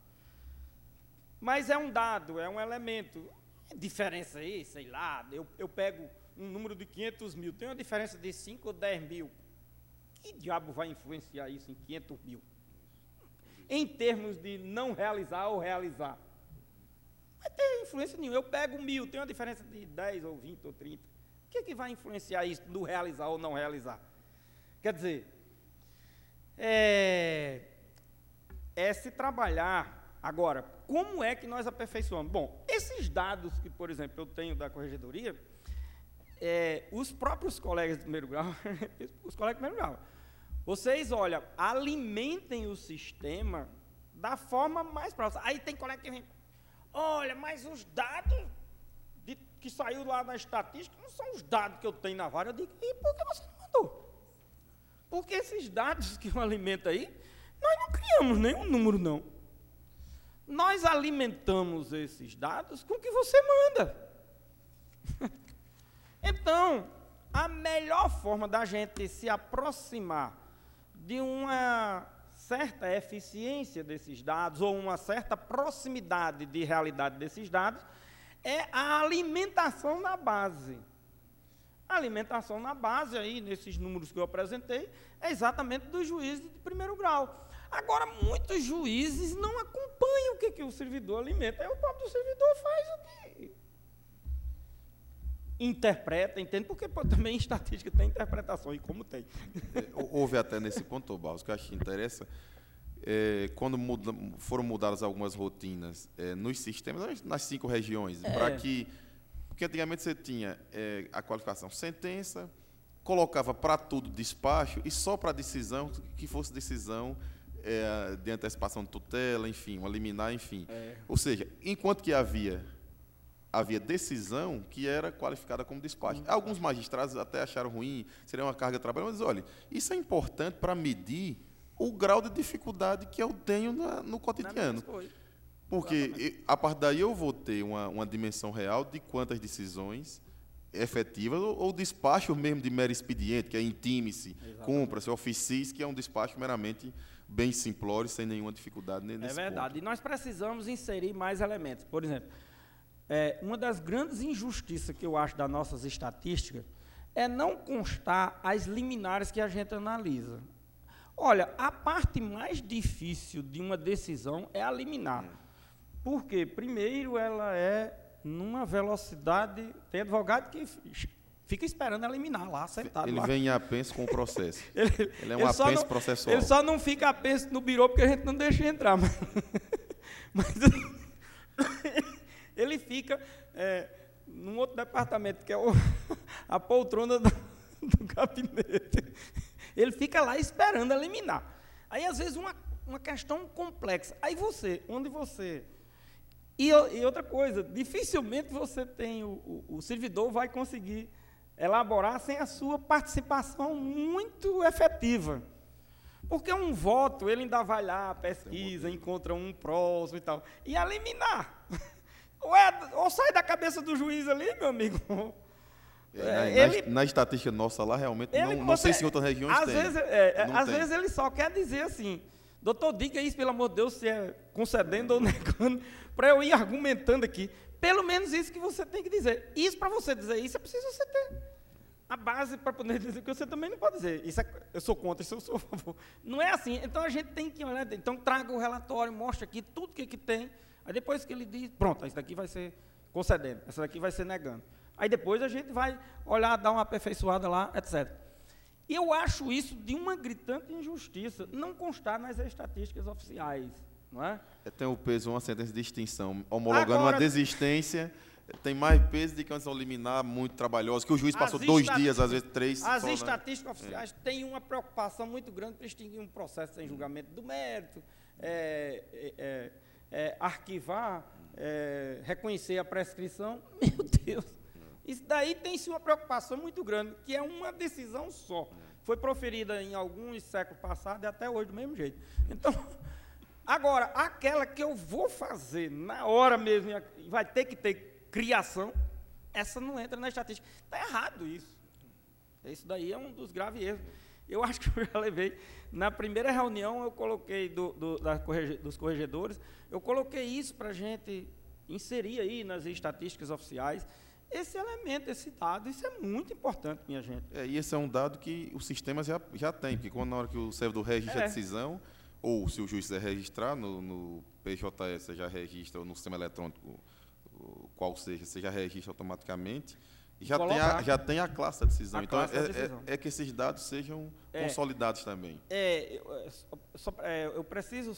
Mas é um dado, é um elemento. Diferença aí, sei lá, eu pego um número de 500 mil, tem uma diferença de 5 ou 10 mil. Que diabo vai influenciar isso em 500 mil? Em termos de não realizar ou realizar. Não vai ter influência nenhuma. Eu pego 1.000, tem uma diferença de 10 ou 20 ou 30. O que é que vai influenciar isso do realizar ou não realizar? Quer dizer, se trabalhar. Agora, como é que nós aperfeiçoamos? Bom, esses dados que, por exemplo, eu tenho da Corregedoria, os próprios colegas de primeiro grau, vocês, olha, alimentem o sistema da forma mais próxima. Aí tem colega que vem, olha, mas os dados que saiu lá na estatística não são os dados que eu tenho na vara. Eu digo, e por que você não mandou? Porque esses dados que eu alimento aí, nós não criamos nenhum número, não. Nós alimentamos esses dados com o que você manda. Então, a melhor forma da gente se aproximar de uma certa eficiência desses dados ou uma certa proximidade de realidade desses dados é a alimentação na base. A alimentação na base, aí, nesses números que eu apresentei, é exatamente dos juízes de primeiro grau. Agora, muitos juízes não acompanham o que o servidor alimenta. Aí o próprio servidor faz o que interpreta, entende? Porque também em estatística tem interpretação, e como tem. Houve até nesse ponto, Barros, que eu acho que interessa, quando foram mudadas algumas rotinas nos sistemas, nas 5 regiões, para que... Porque antigamente você tinha a qualificação sentença, colocava para tudo despacho, e só para decisão, que fosse decisão de antecipação de tutela, enfim, uma liminar, enfim. Ou seja, enquanto que havia decisão que era qualificada como despacho. Alguns magistrados até acharam ruim, seria uma carga de trabalho, mas olha, isso é importante para medir o grau de dificuldade que eu tenho no cotidiano. Porque, a partir daí, eu vou ter uma dimensão real de quantas decisões efetivas, ou despacho mesmo de mero expediente, que é intime-se, cumpra-se, oficie, que é um despacho meramente bem simplório, sem nenhuma dificuldade nesse ponto. É verdade. E nós precisamos inserir mais elementos. Por exemplo, uma das grandes injustiças que eu acho das nossas estatísticas é não constar as liminares que a gente analisa. Olha, a parte mais difícil de uma decisão é a liminar. Porque, primeiro, ela é numa velocidade... Tem advogado que fica esperando a liminar lá, sentado ele lá. Vem em apenso com o processo. Ele é um apenso processual. Ele só não fica apenso no birô porque a gente não deixa entrar. Mas ele fica num outro departamento, que é a poltrona do gabinete. Ele fica lá esperando a liminar. Aí, às vezes, uma questão complexa. Aí onde você... E outra coisa, dificilmente você tem, o servidor vai conseguir elaborar sem a sua participação muito efetiva. Porque um voto, ele ainda vai lá, pesquisa, encontra um próximo e tal. E a liminar. Ou sai da cabeça do juiz ali, meu amigo. Na estatística nossa lá, realmente, não sei se em outras regiões às tem. Às vezes ele só quer dizer assim, doutor, diga isso, pelo amor de Deus, se é concedendo ou negando, para eu ir argumentando aqui. Pelo menos isso que você tem que dizer. Isso, para você dizer isso, é preciso você ter a base para poder dizer, que você também não pode dizer. Isso eu sou contra, isso eu sou a favor. Não é assim. Então, a gente tem que olhar. Então, traga o relatório, mostra aqui tudo que tem. Aí, depois que ele diz, pronto, isso daqui vai ser concedendo, essa daqui vai ser negando. Aí, depois, a gente vai olhar, dar uma aperfeiçoada lá, etc. E eu acho isso de uma gritante injustiça, não constar nas estatísticas oficiais, não é? Tem o peso, uma sentença de extinção, homologando uma desistência, tem mais peso do que uma decisão liminar muito trabalhosa, que o juiz passou 2 dias, às vezes 3. As estatísticas oficiais têm uma preocupação muito grande para extinguir um processo sem julgamento do mérito, arquivar, reconhecer a prescrição. Meu Deus! Isso daí tem-se uma preocupação muito grande, que é uma decisão só. Foi proferida em alguns séculos passados e até hoje do mesmo jeito. Então, agora, aquela que eu vou fazer na hora mesmo, e vai ter que ter criação, essa não entra na estatística. Está errado isso. Isso daí é um dos graves erros. Eu acho que eu já levei, na primeira reunião eu coloquei dos corregedores, eu coloquei isso para a gente inserir aí nas estatísticas oficiais, esse elemento, esse dado, isso é muito importante, minha gente. E esse é um dado que os sistemas já têm, porque quando na hora que o servidor registra a decisão, ou se o juiz quiser registrar no PJS, você já registra, ou no sistema eletrônico, qual seja, você já registra automaticamente, e já tem a classe da decisão. Então, é que esses dados sejam consolidados também. Eu preciso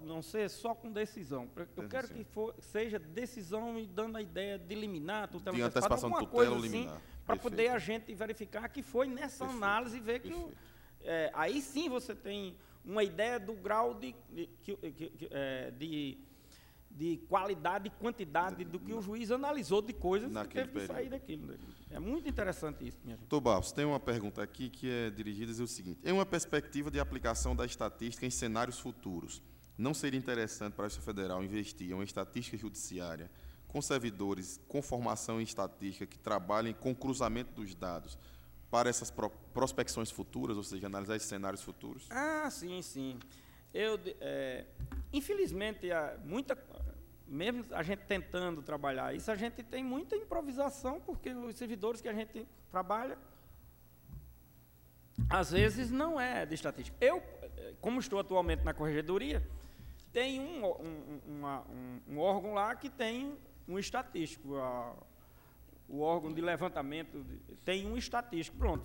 não ser só com decisão. Eu quero que seja decisão e dando a ideia de liminar, tutela, de antecipação de tutela ou liminar. Para poder a gente verificar que foi nessa análise e ver que... aí sim você tem uma ideia do grau de qualidade e quantidade do que o juiz analisou de coisas que teve que sair daquilo. É muito interessante isso, minha gente. Barros, tem uma pergunta aqui que é dirigida a dizer o seguinte: em uma perspectiva de aplicação da estatística em cenários futuros, não seria interessante para a Justiça Federal investir em uma estatística judiciária com servidores com formação em estatística que trabalhem com cruzamento dos dados para essas prospecções futuras, ou seja, analisar esses cenários futuros? Sim, sim. infelizmente, mesmo a gente tentando trabalhar isso, a gente tem muita improvisação, porque os servidores que a gente trabalha, às vezes, não é de estatística. Eu, como estou atualmente na corregedoria, tem um órgão lá que tem um estatístico, o órgão de levantamento tem um estatístico, pronto.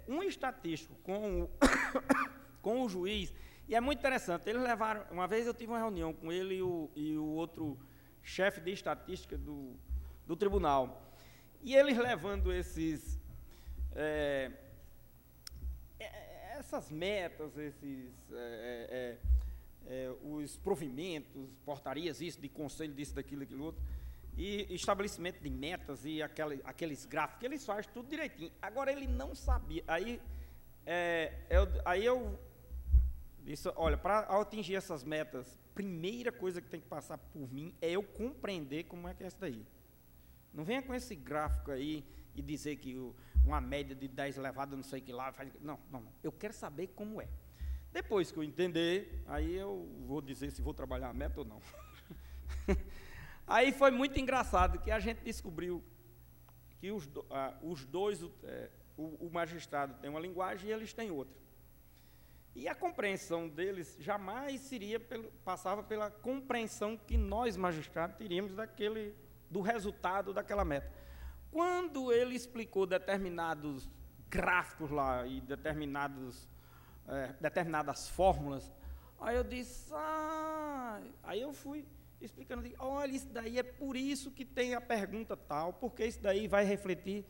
Um estatístico com o juiz, e é muito interessante, eles levaram, uma vez eu tive uma reunião com ele e o outro chefe de estatística do tribunal, e eles levando essas metas, os provimentos, portarias, isso, de conselho, disso, daquilo, aquilo outro, e estabelecimento de metas e aqueles gráficos, eles fazem tudo direitinho. Agora, ele não sabia. Aí eu disse, olha, para atingir essas metas, primeira coisa que tem que passar por mim é eu compreender como é que é isso daí. Não venha com esse gráfico aí e dizer que uma média de 10 elevado, não sei o que lá, não. Eu quero saber como é. Depois que eu entender, aí eu vou dizer se vou trabalhar a meta ou não. Aí foi muito engraçado que a gente descobriu que os dois, o magistrado tem uma linguagem e eles têm outra. E a compreensão deles jamais passava pela compreensão que nós, magistrados, teríamos do resultado daquela meta. Quando ele explicou determinados gráficos lá e determinadas fórmulas, aí eu disse, aí eu fui explicando, olha, isso daí é por isso que tem a pergunta tal, porque isso daí vai refletir.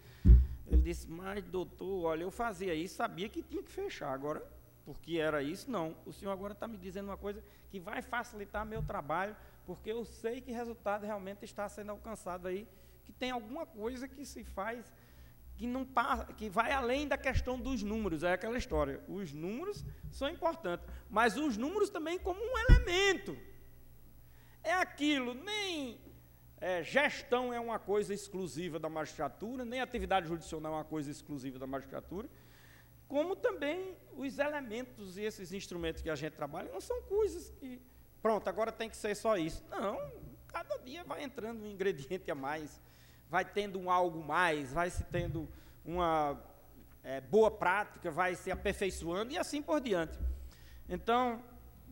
Ele disse, mas doutor, olha, eu fazia isso, sabia que tinha que fechar, agora, porque era isso, não. O senhor agora está me dizendo uma coisa que vai facilitar meu trabalho, porque eu sei que resultado realmente está sendo alcançado aí, que tem alguma coisa que se faz, que não passa, que vai além da questão dos números, é aquela história. Os números são importantes, mas os números também como um elemento. É aquilo, nem gestão é uma coisa exclusiva da magistratura, nem atividade judicial é uma coisa exclusiva da magistratura, como também os elementos e esses instrumentos que a gente trabalha não são coisas que, pronto, agora tem que ser só isso. Não, cada dia vai entrando um ingrediente a mais, vai tendo um algo mais, vai se tendo uma boa prática, vai se aperfeiçoando e assim por diante. Então,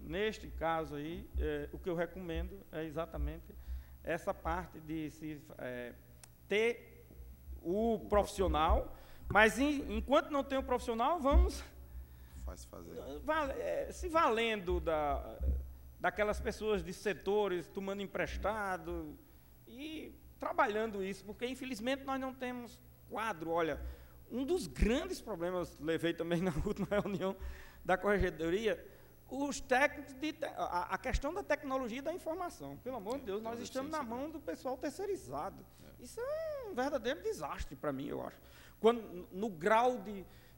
neste caso aí, o que eu recomendo é exatamente essa parte de se ter o profissional, mas enquanto não tem o profissional, vamos se valendo daquelas pessoas de setores, tomando emprestado e trabalhando isso, porque infelizmente nós não temos quadro. Olha, um dos grandes problemas, levei também na última reunião da corregedoria, os técnicos, a questão da tecnologia e da informação. Pelo amor de Deus, nós estamos na mão do pessoal terceirizado. Isso é um verdadeiro desastre para mim, eu acho. No grau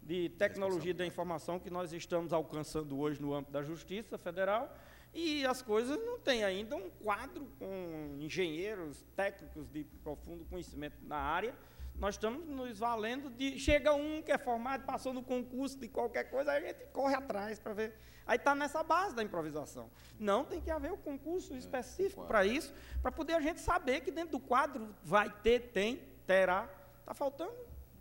de tecnologia da informação que nós estamos alcançando hoje no âmbito da Justiça Federal, e as coisas não têm ainda um quadro com engenheiros, técnicos de profundo conhecimento na área. Nós estamos nos valendo chega um que é formado, passou no concurso de qualquer coisa, aí a gente corre atrás para ver. Aí está nessa base da improvisação. Não, tem que haver um concurso específico para isso, para poder a gente saber que dentro do quadro vai ter, terá. Está faltando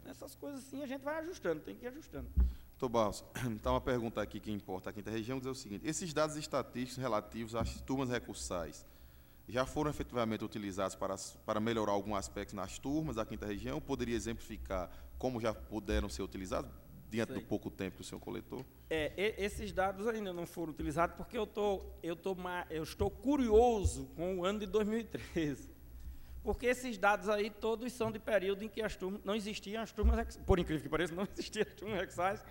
essas coisas assim, a gente vai ajustando, tem que ir ajustando. Doutor Barros, está uma pergunta aqui que importa a quinta região, dizer o seguinte: esses dados estatísticos relativos às turmas recursais já foram efetivamente utilizados para melhorar algum aspecto nas turmas da quinta região? Poderia exemplificar como já puderam ser utilizados diante do pouco tempo que o senhor coletou? Esses dados ainda não foram utilizados porque eu estou curioso com o ano de 2013. Porque esses dados aí todos são de período em que não existiam as turmas, por incrível que pareça, não existiam as turmas recursais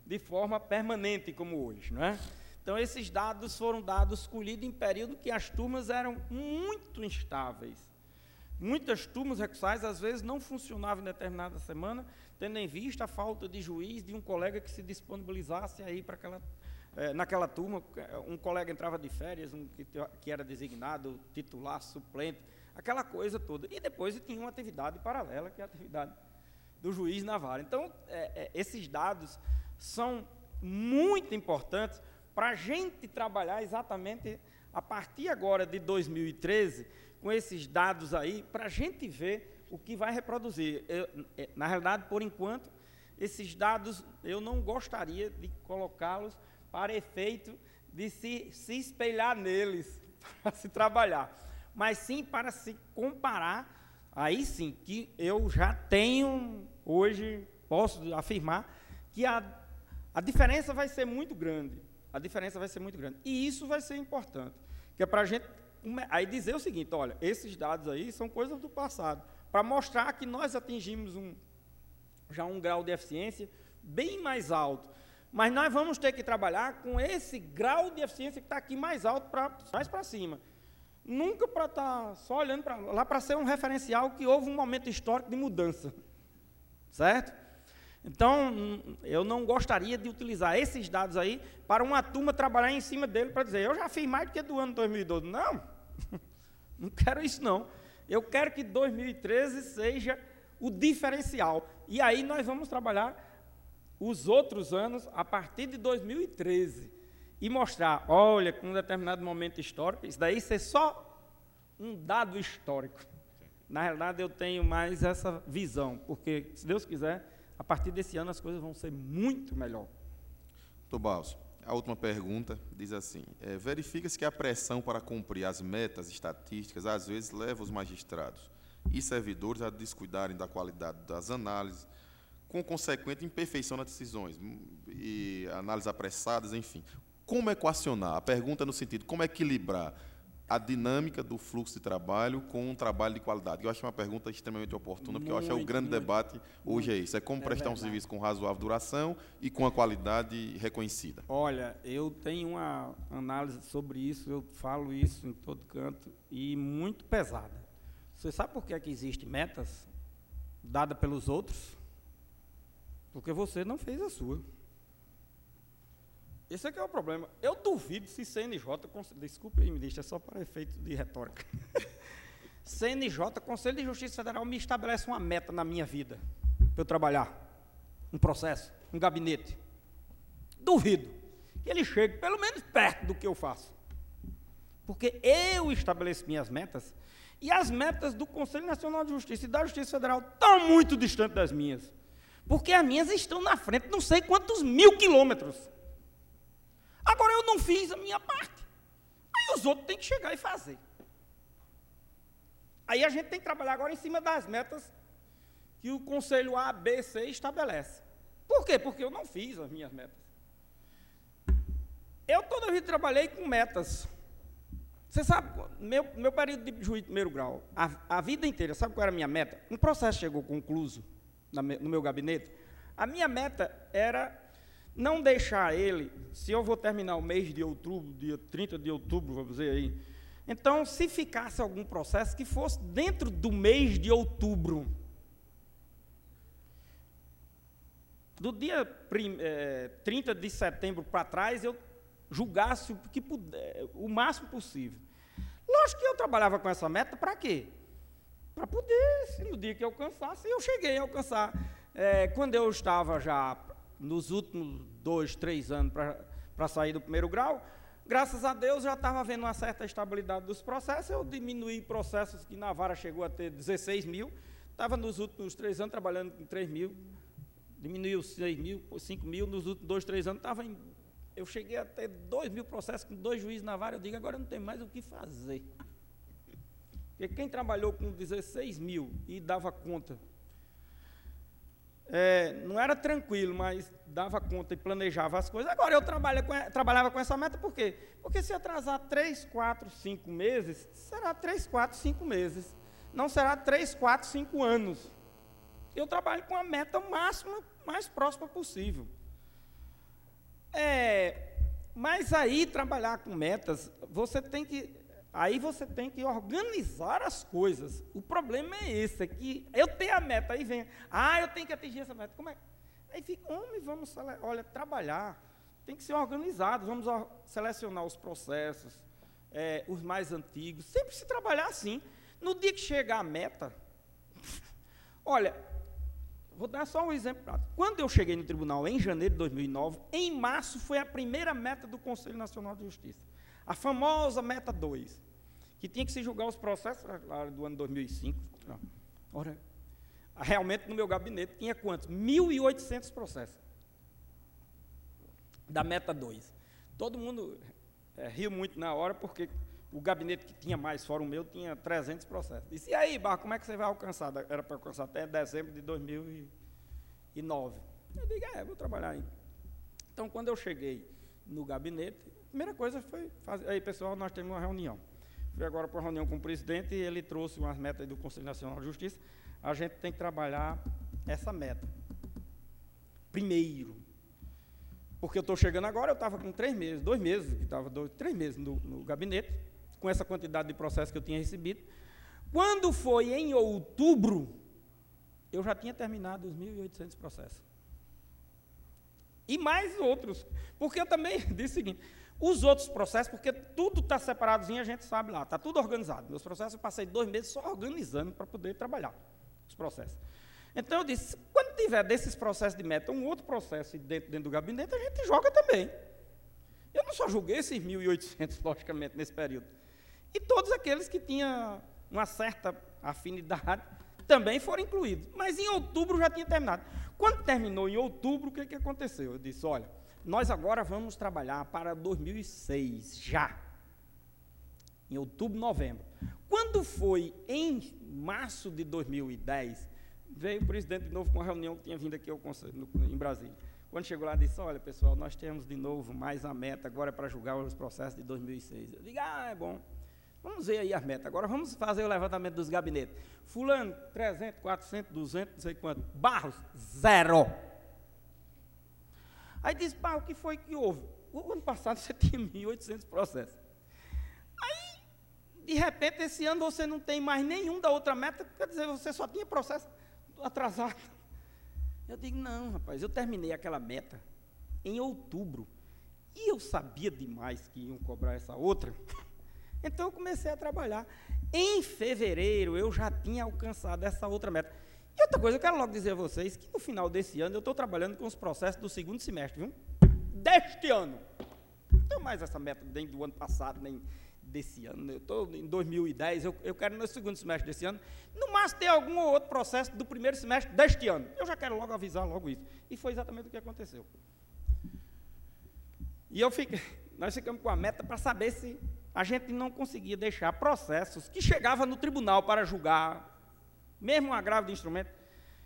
de forma permanente como hoje, não é? Então, esses dados foram dados colhidos em período em que as turmas eram muito instáveis. Muitas turmas recursais, às vezes, não funcionavam em determinada semana, tendo em vista a falta de juiz de um colega que se disponibilizasse aí para naquela turma. Um colega entrava de férias, que era designado titular, suplente, aquela coisa toda. E depois tinha uma atividade paralela, que é a atividade do juiz na vara. Então, esses dados são muito importantes, para a gente trabalhar exatamente a partir agora de 2013, com esses dados aí, para a gente ver o que vai reproduzir. Na realidade, por enquanto, esses dados eu não gostaria de colocá-los para efeito de se espelhar neles, para se trabalhar, mas sim para se comparar, aí sim, que eu já tenho, hoje, posso afirmar, que a diferença vai ser muito grande. A diferença vai ser muito grande. E isso vai ser importante, que é para a gente aí dizer o seguinte, olha, esses dados aí são coisas do passado, para mostrar que nós atingimos já um grau de eficiência bem mais alto. Mas nós vamos ter que trabalhar com esse grau de eficiência que está aqui mais alto, mais para cima. Nunca para estar só olhando lá para ser um referencial que houve um momento histórico de mudança. Certo? Então, eu não gostaria de utilizar esses dados aí para uma turma trabalhar em cima dele para dizer, eu já fiz mais do que do ano 2012. Não, não quero isso não. Eu quero que 2013 seja o diferencial. E aí nós vamos trabalhar os outros anos a partir de 2013 e mostrar, olha, com um determinado momento histórico, isso daí ser só um dado histórico. Na realidade, eu tenho mais essa visão, porque, se Deus quiser, a partir desse ano as coisas vão ser muito melhor. Doutor Balso, a última pergunta diz assim, verifica-se que a pressão para cumprir as metas estatísticas, às vezes, leva os magistrados e servidores a descuidarem da qualidade das análises, com consequente imperfeição nas decisões, e análises apressadas, enfim. Como equacionar? A pergunta no sentido, como equilibrar a dinâmica do fluxo de trabalho com um trabalho de qualidade? Eu acho uma pergunta extremamente oportuna, porque eu acho que o grande debate hoje é isso, é como prestar um serviço com razoável duração e com a qualidade reconhecida. Olha, eu tenho uma análise sobre isso, eu falo isso em todo canto, e muito pesada. Você sabe por que é que existem metas dadas pelos outros? Porque você não fez a sua. Esse é que é o problema. Eu duvido se CNJ, desculpe aí, ministro, é só para efeito de retórica. CNJ, Conselho de Justiça Federal, me estabelece uma meta na minha vida, para eu trabalhar, um processo, um gabinete. Duvido que ele chegue pelo menos perto do que eu faço. Porque eu estabeleço minhas metas, e as metas do Conselho Nacional de Justiça e da Justiça Federal estão muito distantes das minhas. Porque as minhas estão na frente, não sei quantos 1000 quilômetros. Agora eu não fiz a minha parte. Aí os outros têm que chegar e fazer. Aí a gente tem que trabalhar agora em cima das metas que o Conselho A, B, C estabelece. Por quê? Porque eu não fiz as minhas metas. Eu toda a vida trabalhei com metas. Você sabe, meu período de juiz de primeiro grau, a vida inteira, sabe qual era a minha meta? Um processo chegou concluso no meu gabinete. A minha meta era não deixar ele, se eu vou terminar o mês de outubro, dia 30 de outubro, vamos dizer aí, então, se ficasse algum processo que fosse dentro do mês de outubro, do dia 30 de setembro para trás, eu julgasse o máximo possível. Lógico que eu trabalhava com essa meta, para quê? Para poder, se no dia que eu alcançasse, eu cheguei a alcançar. Quando eu estava já nos últimos 2, 3 anos para sair do primeiro grau, graças a Deus já estava havendo uma certa estabilidade dos processos, eu diminuí processos que na vara chegou a ter 16 mil, estava nos últimos 3 anos trabalhando com 3 mil, diminuiu 6 mil, 5 mil, nos últimos 2, 3 anos eu cheguei a ter 2 mil processos com 2 juízes na vara, eu digo, agora não tem mais o que fazer. Porque quem trabalhou com 16 mil e dava conta, não era tranquilo, mas dava conta e planejava as coisas. Agora eu trabalhava com essa meta, por quê? Porque se atrasar 3, 4, 5 meses, será 3, 4, 5 meses. Não será 3, 4, 5 anos. Eu trabalho com a meta máxima, mais próxima possível. Mas aí, trabalhar com metas, você tem que organizar as coisas. O problema é esse, é que eu tenho a meta, aí vem, eu tenho que atingir essa meta. Como é? Aí fica, vamos trabalhar, tem que ser organizado, vamos selecionar os processos, os mais antigos, sempre se trabalhar assim. No dia que chegar a meta, olha, Vou dar só um exemplo prático. Quando eu cheguei no tribunal em janeiro de 2009, em março foi a primeira meta do Conselho Nacional de Justiça. A famosa meta 2, que tinha que se julgar os processos lá do ano 2005. Ora, realmente, no meu gabinete, tinha quantos? 1.800 processos. Da meta 2. Todo mundo riu muito na hora, porque o gabinete que tinha mais fora o meu tinha 300 processos. Disse, e aí, Barro, como é que você vai alcançar? Era para alcançar até dezembro de 2009. Eu digo, vou trabalhar ainda. Então, quando eu cheguei no gabinete, a primeira coisa foi fazer, aí, pessoal, nós temos uma reunião. Fui agora para uma reunião com o presidente e ele trouxe umas metas do Conselho Nacional de Justiça. A gente tem que trabalhar essa meta. Primeiro. Porque eu estou chegando agora, eu estava com 3 meses, 2 meses, que estava 3 meses no gabinete, com essa quantidade de processos que eu tinha recebido. Quando foi em outubro, eu já tinha terminado os 1.800 processos. E mais outros. Porque eu também disse o seguinte, os outros processos, porque tudo está separadozinho, a gente sabe lá, está tudo organizado. Meus processos, eu passei 2 meses só organizando para poder trabalhar os processos. Então, eu disse, quando tiver desses processos de meta, um outro processo dentro do gabinete, a gente joga também. Eu não só julguei esses 1.800, logicamente, nesse período. E todos aqueles que tinham uma certa afinidade também foram incluídos. Mas em outubro já tinha terminado. Quando terminou em outubro, o que aconteceu? Eu disse, olha, nós agora vamos trabalhar para 2006, já. Em outubro, novembro. Quando foi em março de 2010, veio o presidente de novo com uma reunião que tinha vindo aqui ao Conselho, em Brasília. Quando chegou lá, disse, olha, pessoal, nós temos de novo mais a meta agora para julgar os processos de 2006. Eu digo, é bom. Vamos ver aí as metas. Agora vamos fazer o levantamento dos gabinetes. Fulano, 300, 400, 200, não sei quanto. Barros, 0. Aí disse, o que foi que houve? O ano passado você tinha 1.800 processos. Aí, de repente, esse ano você não tem mais nenhum da outra meta, quer dizer, você só tinha processo atrasado. Eu digo, não, rapaz, eu terminei aquela meta em outubro. E eu sabia demais que iam cobrar essa outra. Então, eu comecei a trabalhar. Em fevereiro, eu já tinha alcançado essa outra meta. E outra coisa, eu quero logo dizer a vocês que no final desse ano, eu estou trabalhando com os processos do segundo semestre, viu? Deste ano. Não tenho mais essa meta nem do ano passado, nem desse ano. Eu estou em 2010, eu quero no segundo semestre desse ano, no máximo ter algum outro processo do primeiro semestre deste ano. Eu já quero logo avisar logo isso. E foi exatamente o que aconteceu. E nós ficamos com a meta para saber se a gente não conseguia deixar processos que chegavam no tribunal para julgar, mesmo um agravo de instrumento,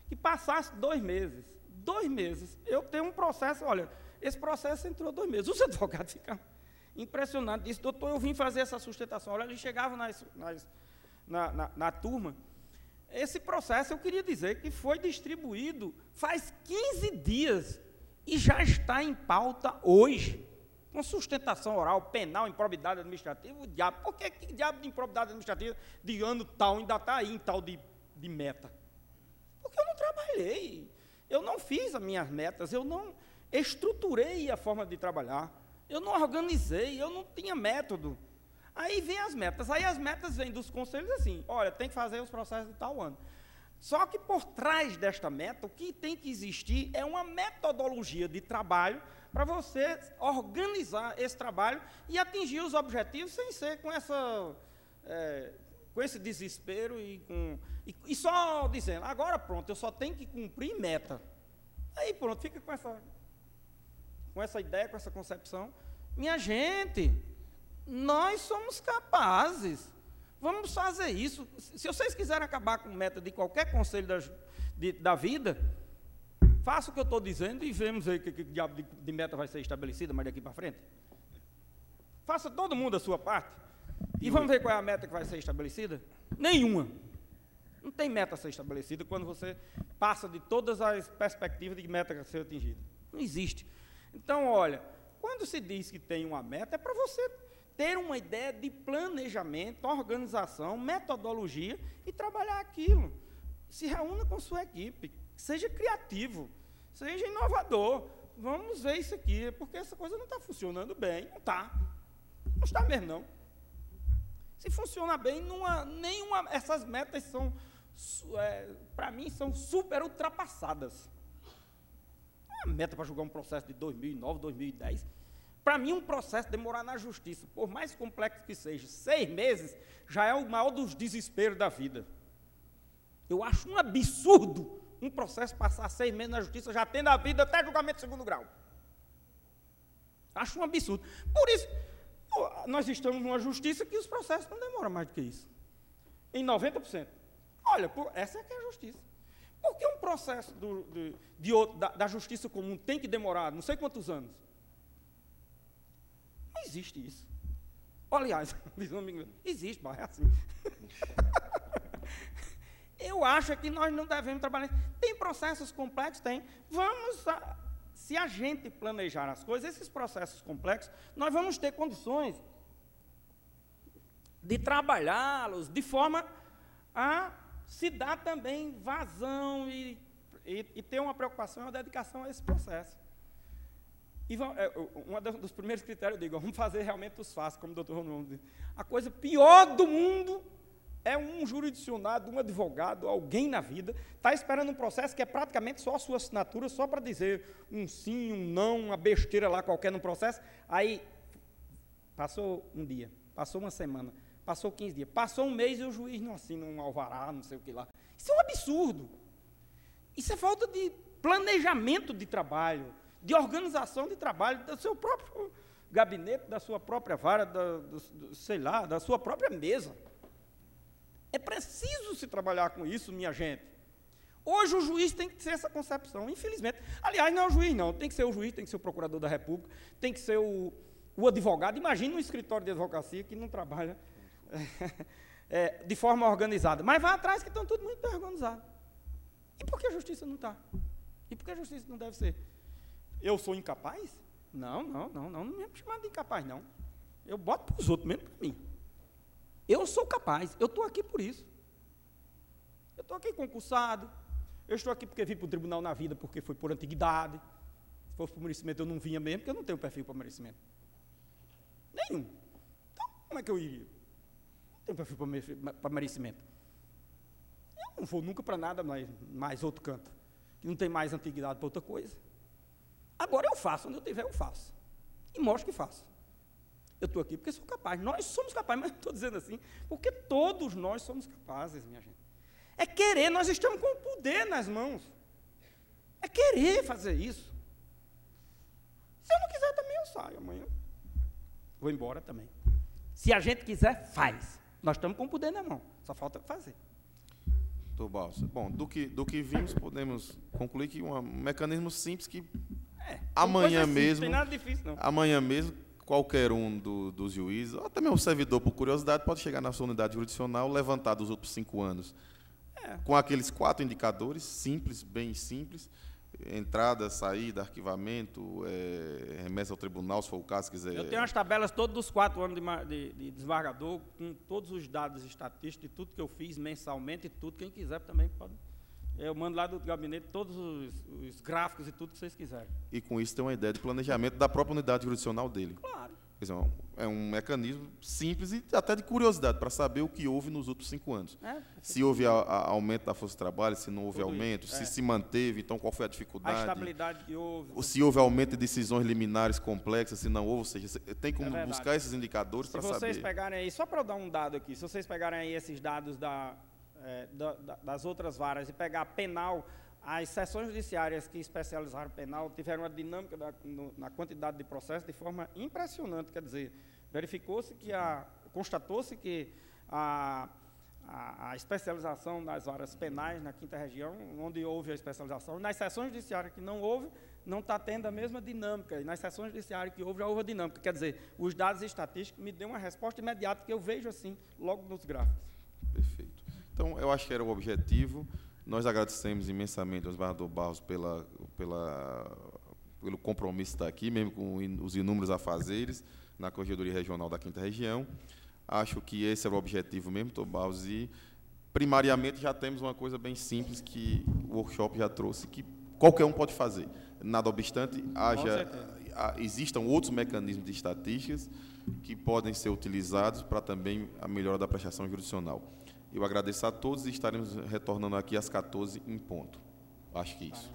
que passasse 2 meses. 2 meses. Eu tenho um processo, olha, esse processo entrou 2 meses. Os advogados ficaram impressionados. Disse, doutor, eu vim fazer essa sustentação. Olha, ele chegava na turma. Esse processo, eu queria dizer que foi distribuído faz 15 dias e já está em pauta hoje. Com sustentação oral, penal, improbidade administrativa, o diabo. Por que diabo de improbidade administrativa de ano tal ainda está aí em tal de meta? Porque eu não trabalhei, eu não fiz as minhas metas, eu não estruturei a forma de trabalhar, eu não organizei, eu não tinha método. Aí vem as metas, aí as metas vêm dos conselhos assim, olha, tem que fazer os processos de tal ano. Só que por trás desta meta, o que tem que existir é uma metodologia de trabalho para você organizar esse trabalho e atingir os objetivos sem ser com esse desespero e só dizendo, agora pronto, eu só tenho que cumprir meta. Aí pronto, fica com essa ideia, com essa concepção. Minha gente, nós somos capazes, vamos fazer isso. Se vocês quiserem acabar com meta de qualquer conselho da vida, faça o que eu estou dizendo e vemos aí que diabo de meta vai ser estabelecida mais daqui para frente. Faça todo mundo a sua parte. E vamos ver qual é a meta que vai ser estabelecida? Nenhuma. Não tem meta a ser estabelecida quando você passa de todas as perspectivas de meta a ser atingida. Não existe. Então, olha, quando se diz que tem uma meta, é para você ter uma ideia de planejamento, organização, metodologia e trabalhar aquilo. Se reúna com sua equipe, seja criativo, seja inovador. Vamos ver isso aqui, porque essa coisa não está funcionando bem. Não está. Não está mesmo, não. Se funciona bem, essas metas para mim, são super ultrapassadas. A meta para julgar um processo de 2009, 2010. Para mim, um processo demorar na justiça, por mais complexo que seja, 6 meses, já é o maior dos desesperos da vida. Eu acho um absurdo um processo passar 6 meses na justiça, já tendo a vida até julgamento de 2º grau. Acho um absurdo. Por isso, nós estamos numa justiça que os processos não demoram mais do que isso. Em 90%. Olha, essa é que é a justiça. Por que um processo da justiça comum tem que demorar não sei quantos anos? Não existe isso. Aliás, existe, mas é assim. Eu acho que nós não devemos trabalhar. Tem processos complexos? Tem. Se a gente planejar as coisas, esses processos complexos, nós vamos ter condições de trabalhá-los de forma a se dar também vazão e ter uma preocupação e uma dedicação a esse processo. E um dos primeiros critérios, eu digo, vamos fazer realmente os fáceis, como o doutor Ronaldo diz. A coisa pior do mundo é um jurisdicionado, um advogado, alguém na vida, está esperando um processo que é praticamente só a sua assinatura, só para dizer um sim, um não, uma besteira lá qualquer no processo. Aí, passou um dia, passou uma semana, passou 15 dias, passou um mês e o juiz não assina um alvará, não sei o que lá. Isso é um absurdo. Isso é falta de planejamento de trabalho, de organização de trabalho, do seu próprio gabinete, da sua própria vara, sei lá, da sua própria mesa. É preciso se trabalhar com isso, minha gente. Hoje o juiz tem que ter essa concepção, infelizmente. Aliás, não é o juiz, não. Tem que ser o juiz, tem que ser o procurador da República, tem que ser o advogado. Imagina um escritório de advocacia que não trabalha de forma organizada. Mas vai atrás que estão tudo muito bem organizados. E por que a justiça não está? E por que a justiça não deve ser? Eu sou incapaz? Não me chamar de incapaz, não. Eu boto para os outros, mesmo para mim. Eu sou capaz, eu estou aqui por isso. Eu estou aqui concursado, eu estou aqui porque vim para o tribunal na vida, porque foi por antiguidade. Se fosse por merecimento, eu não vinha mesmo, porque eu não tenho perfil para merecimento. Nenhum. Então, como é que eu iria? Não tenho perfil para merecimento. Eu não vou nunca para nada mais outro canto, que não tem mais antiguidade para outra coisa. Agora eu faço, onde eu tiver, eu faço. E mostro que faço. Eu estou aqui porque sou capaz. Nós somos capazes, mas estou dizendo assim, porque todos nós somos capazes, minha gente. É querer, nós estamos com o poder nas mãos. É querer fazer isso. Se eu não quiser também, eu saio amanhã. Vou embora também. Se a gente quiser, faz. Nós estamos com o poder na mão, só falta fazer. Doutor Barros, bom, do que vimos, podemos concluir que um mecanismo simples que amanhã mesmo, não tem nada difícil, não. Amanhã mesmo, qualquer um dos juízes, ou até mesmo o servidor, por curiosidade, pode chegar na sua unidade jurisdicional, levantar dos outros 5 anos, com aqueles 4 indicadores, simples, bem simples, entrada, saída, arquivamento, remessa ao tribunal, se for o caso, quiser. Eu tenho as tabelas todos dos 4 anos de desembargador, com todos os dados estatísticos de tudo que eu fiz mensalmente e tudo, quem quiser também pode. Eu mando lá do gabinete todos os gráficos e tudo que vocês quiserem. E com isso tem uma ideia de planejamento da própria unidade jurisdicional dele. Claro. É um mecanismo simples e até de curiosidade, para saber o que houve nos outros 5 anos. Se houve aumento da força de trabalho, se não houve aumento, se manteve, então qual foi a dificuldade. A estabilidade que houve. Ou se houve aumento de decisões liminares complexas, se não houve, ou seja, tem como buscar esses indicadores para saber. Se vocês pegarem aí, só para eu dar um dado aqui, se vocês pegarem aí esses dados das outras varas e pegar penal, as seções judiciárias que especializaram penal tiveram uma dinâmica na quantidade de processos de forma impressionante, quer dizer, constatou-se que a especialização das varas penais na 5ª região, onde houve a especialização, nas seções judiciárias que não houve, não está tendo a mesma dinâmica, e nas seções judiciárias que houve, já houve a dinâmica, quer dizer, os dados estatísticos me dão uma resposta imediata que eu vejo assim, logo nos gráficos. Perfeito. Então, eu acho que era o objetivo. Nós agradecemos imensamente ao desembargador Barros pelo compromisso de estar aqui, mesmo com os inúmeros afazeres na Corregedoria Regional da 5ª Região. Acho que esse era o objetivo mesmo, doutor Barros, e, primariamente, já temos uma coisa bem simples que o workshop já trouxe, que qualquer um pode fazer. Nada obstante, existam outros mecanismos de estatísticas que podem ser utilizados para também a melhora da prestação jurisdicional. Eu agradeço a todos e estaremos retornando aqui às 14 em ponto. Acho que isso.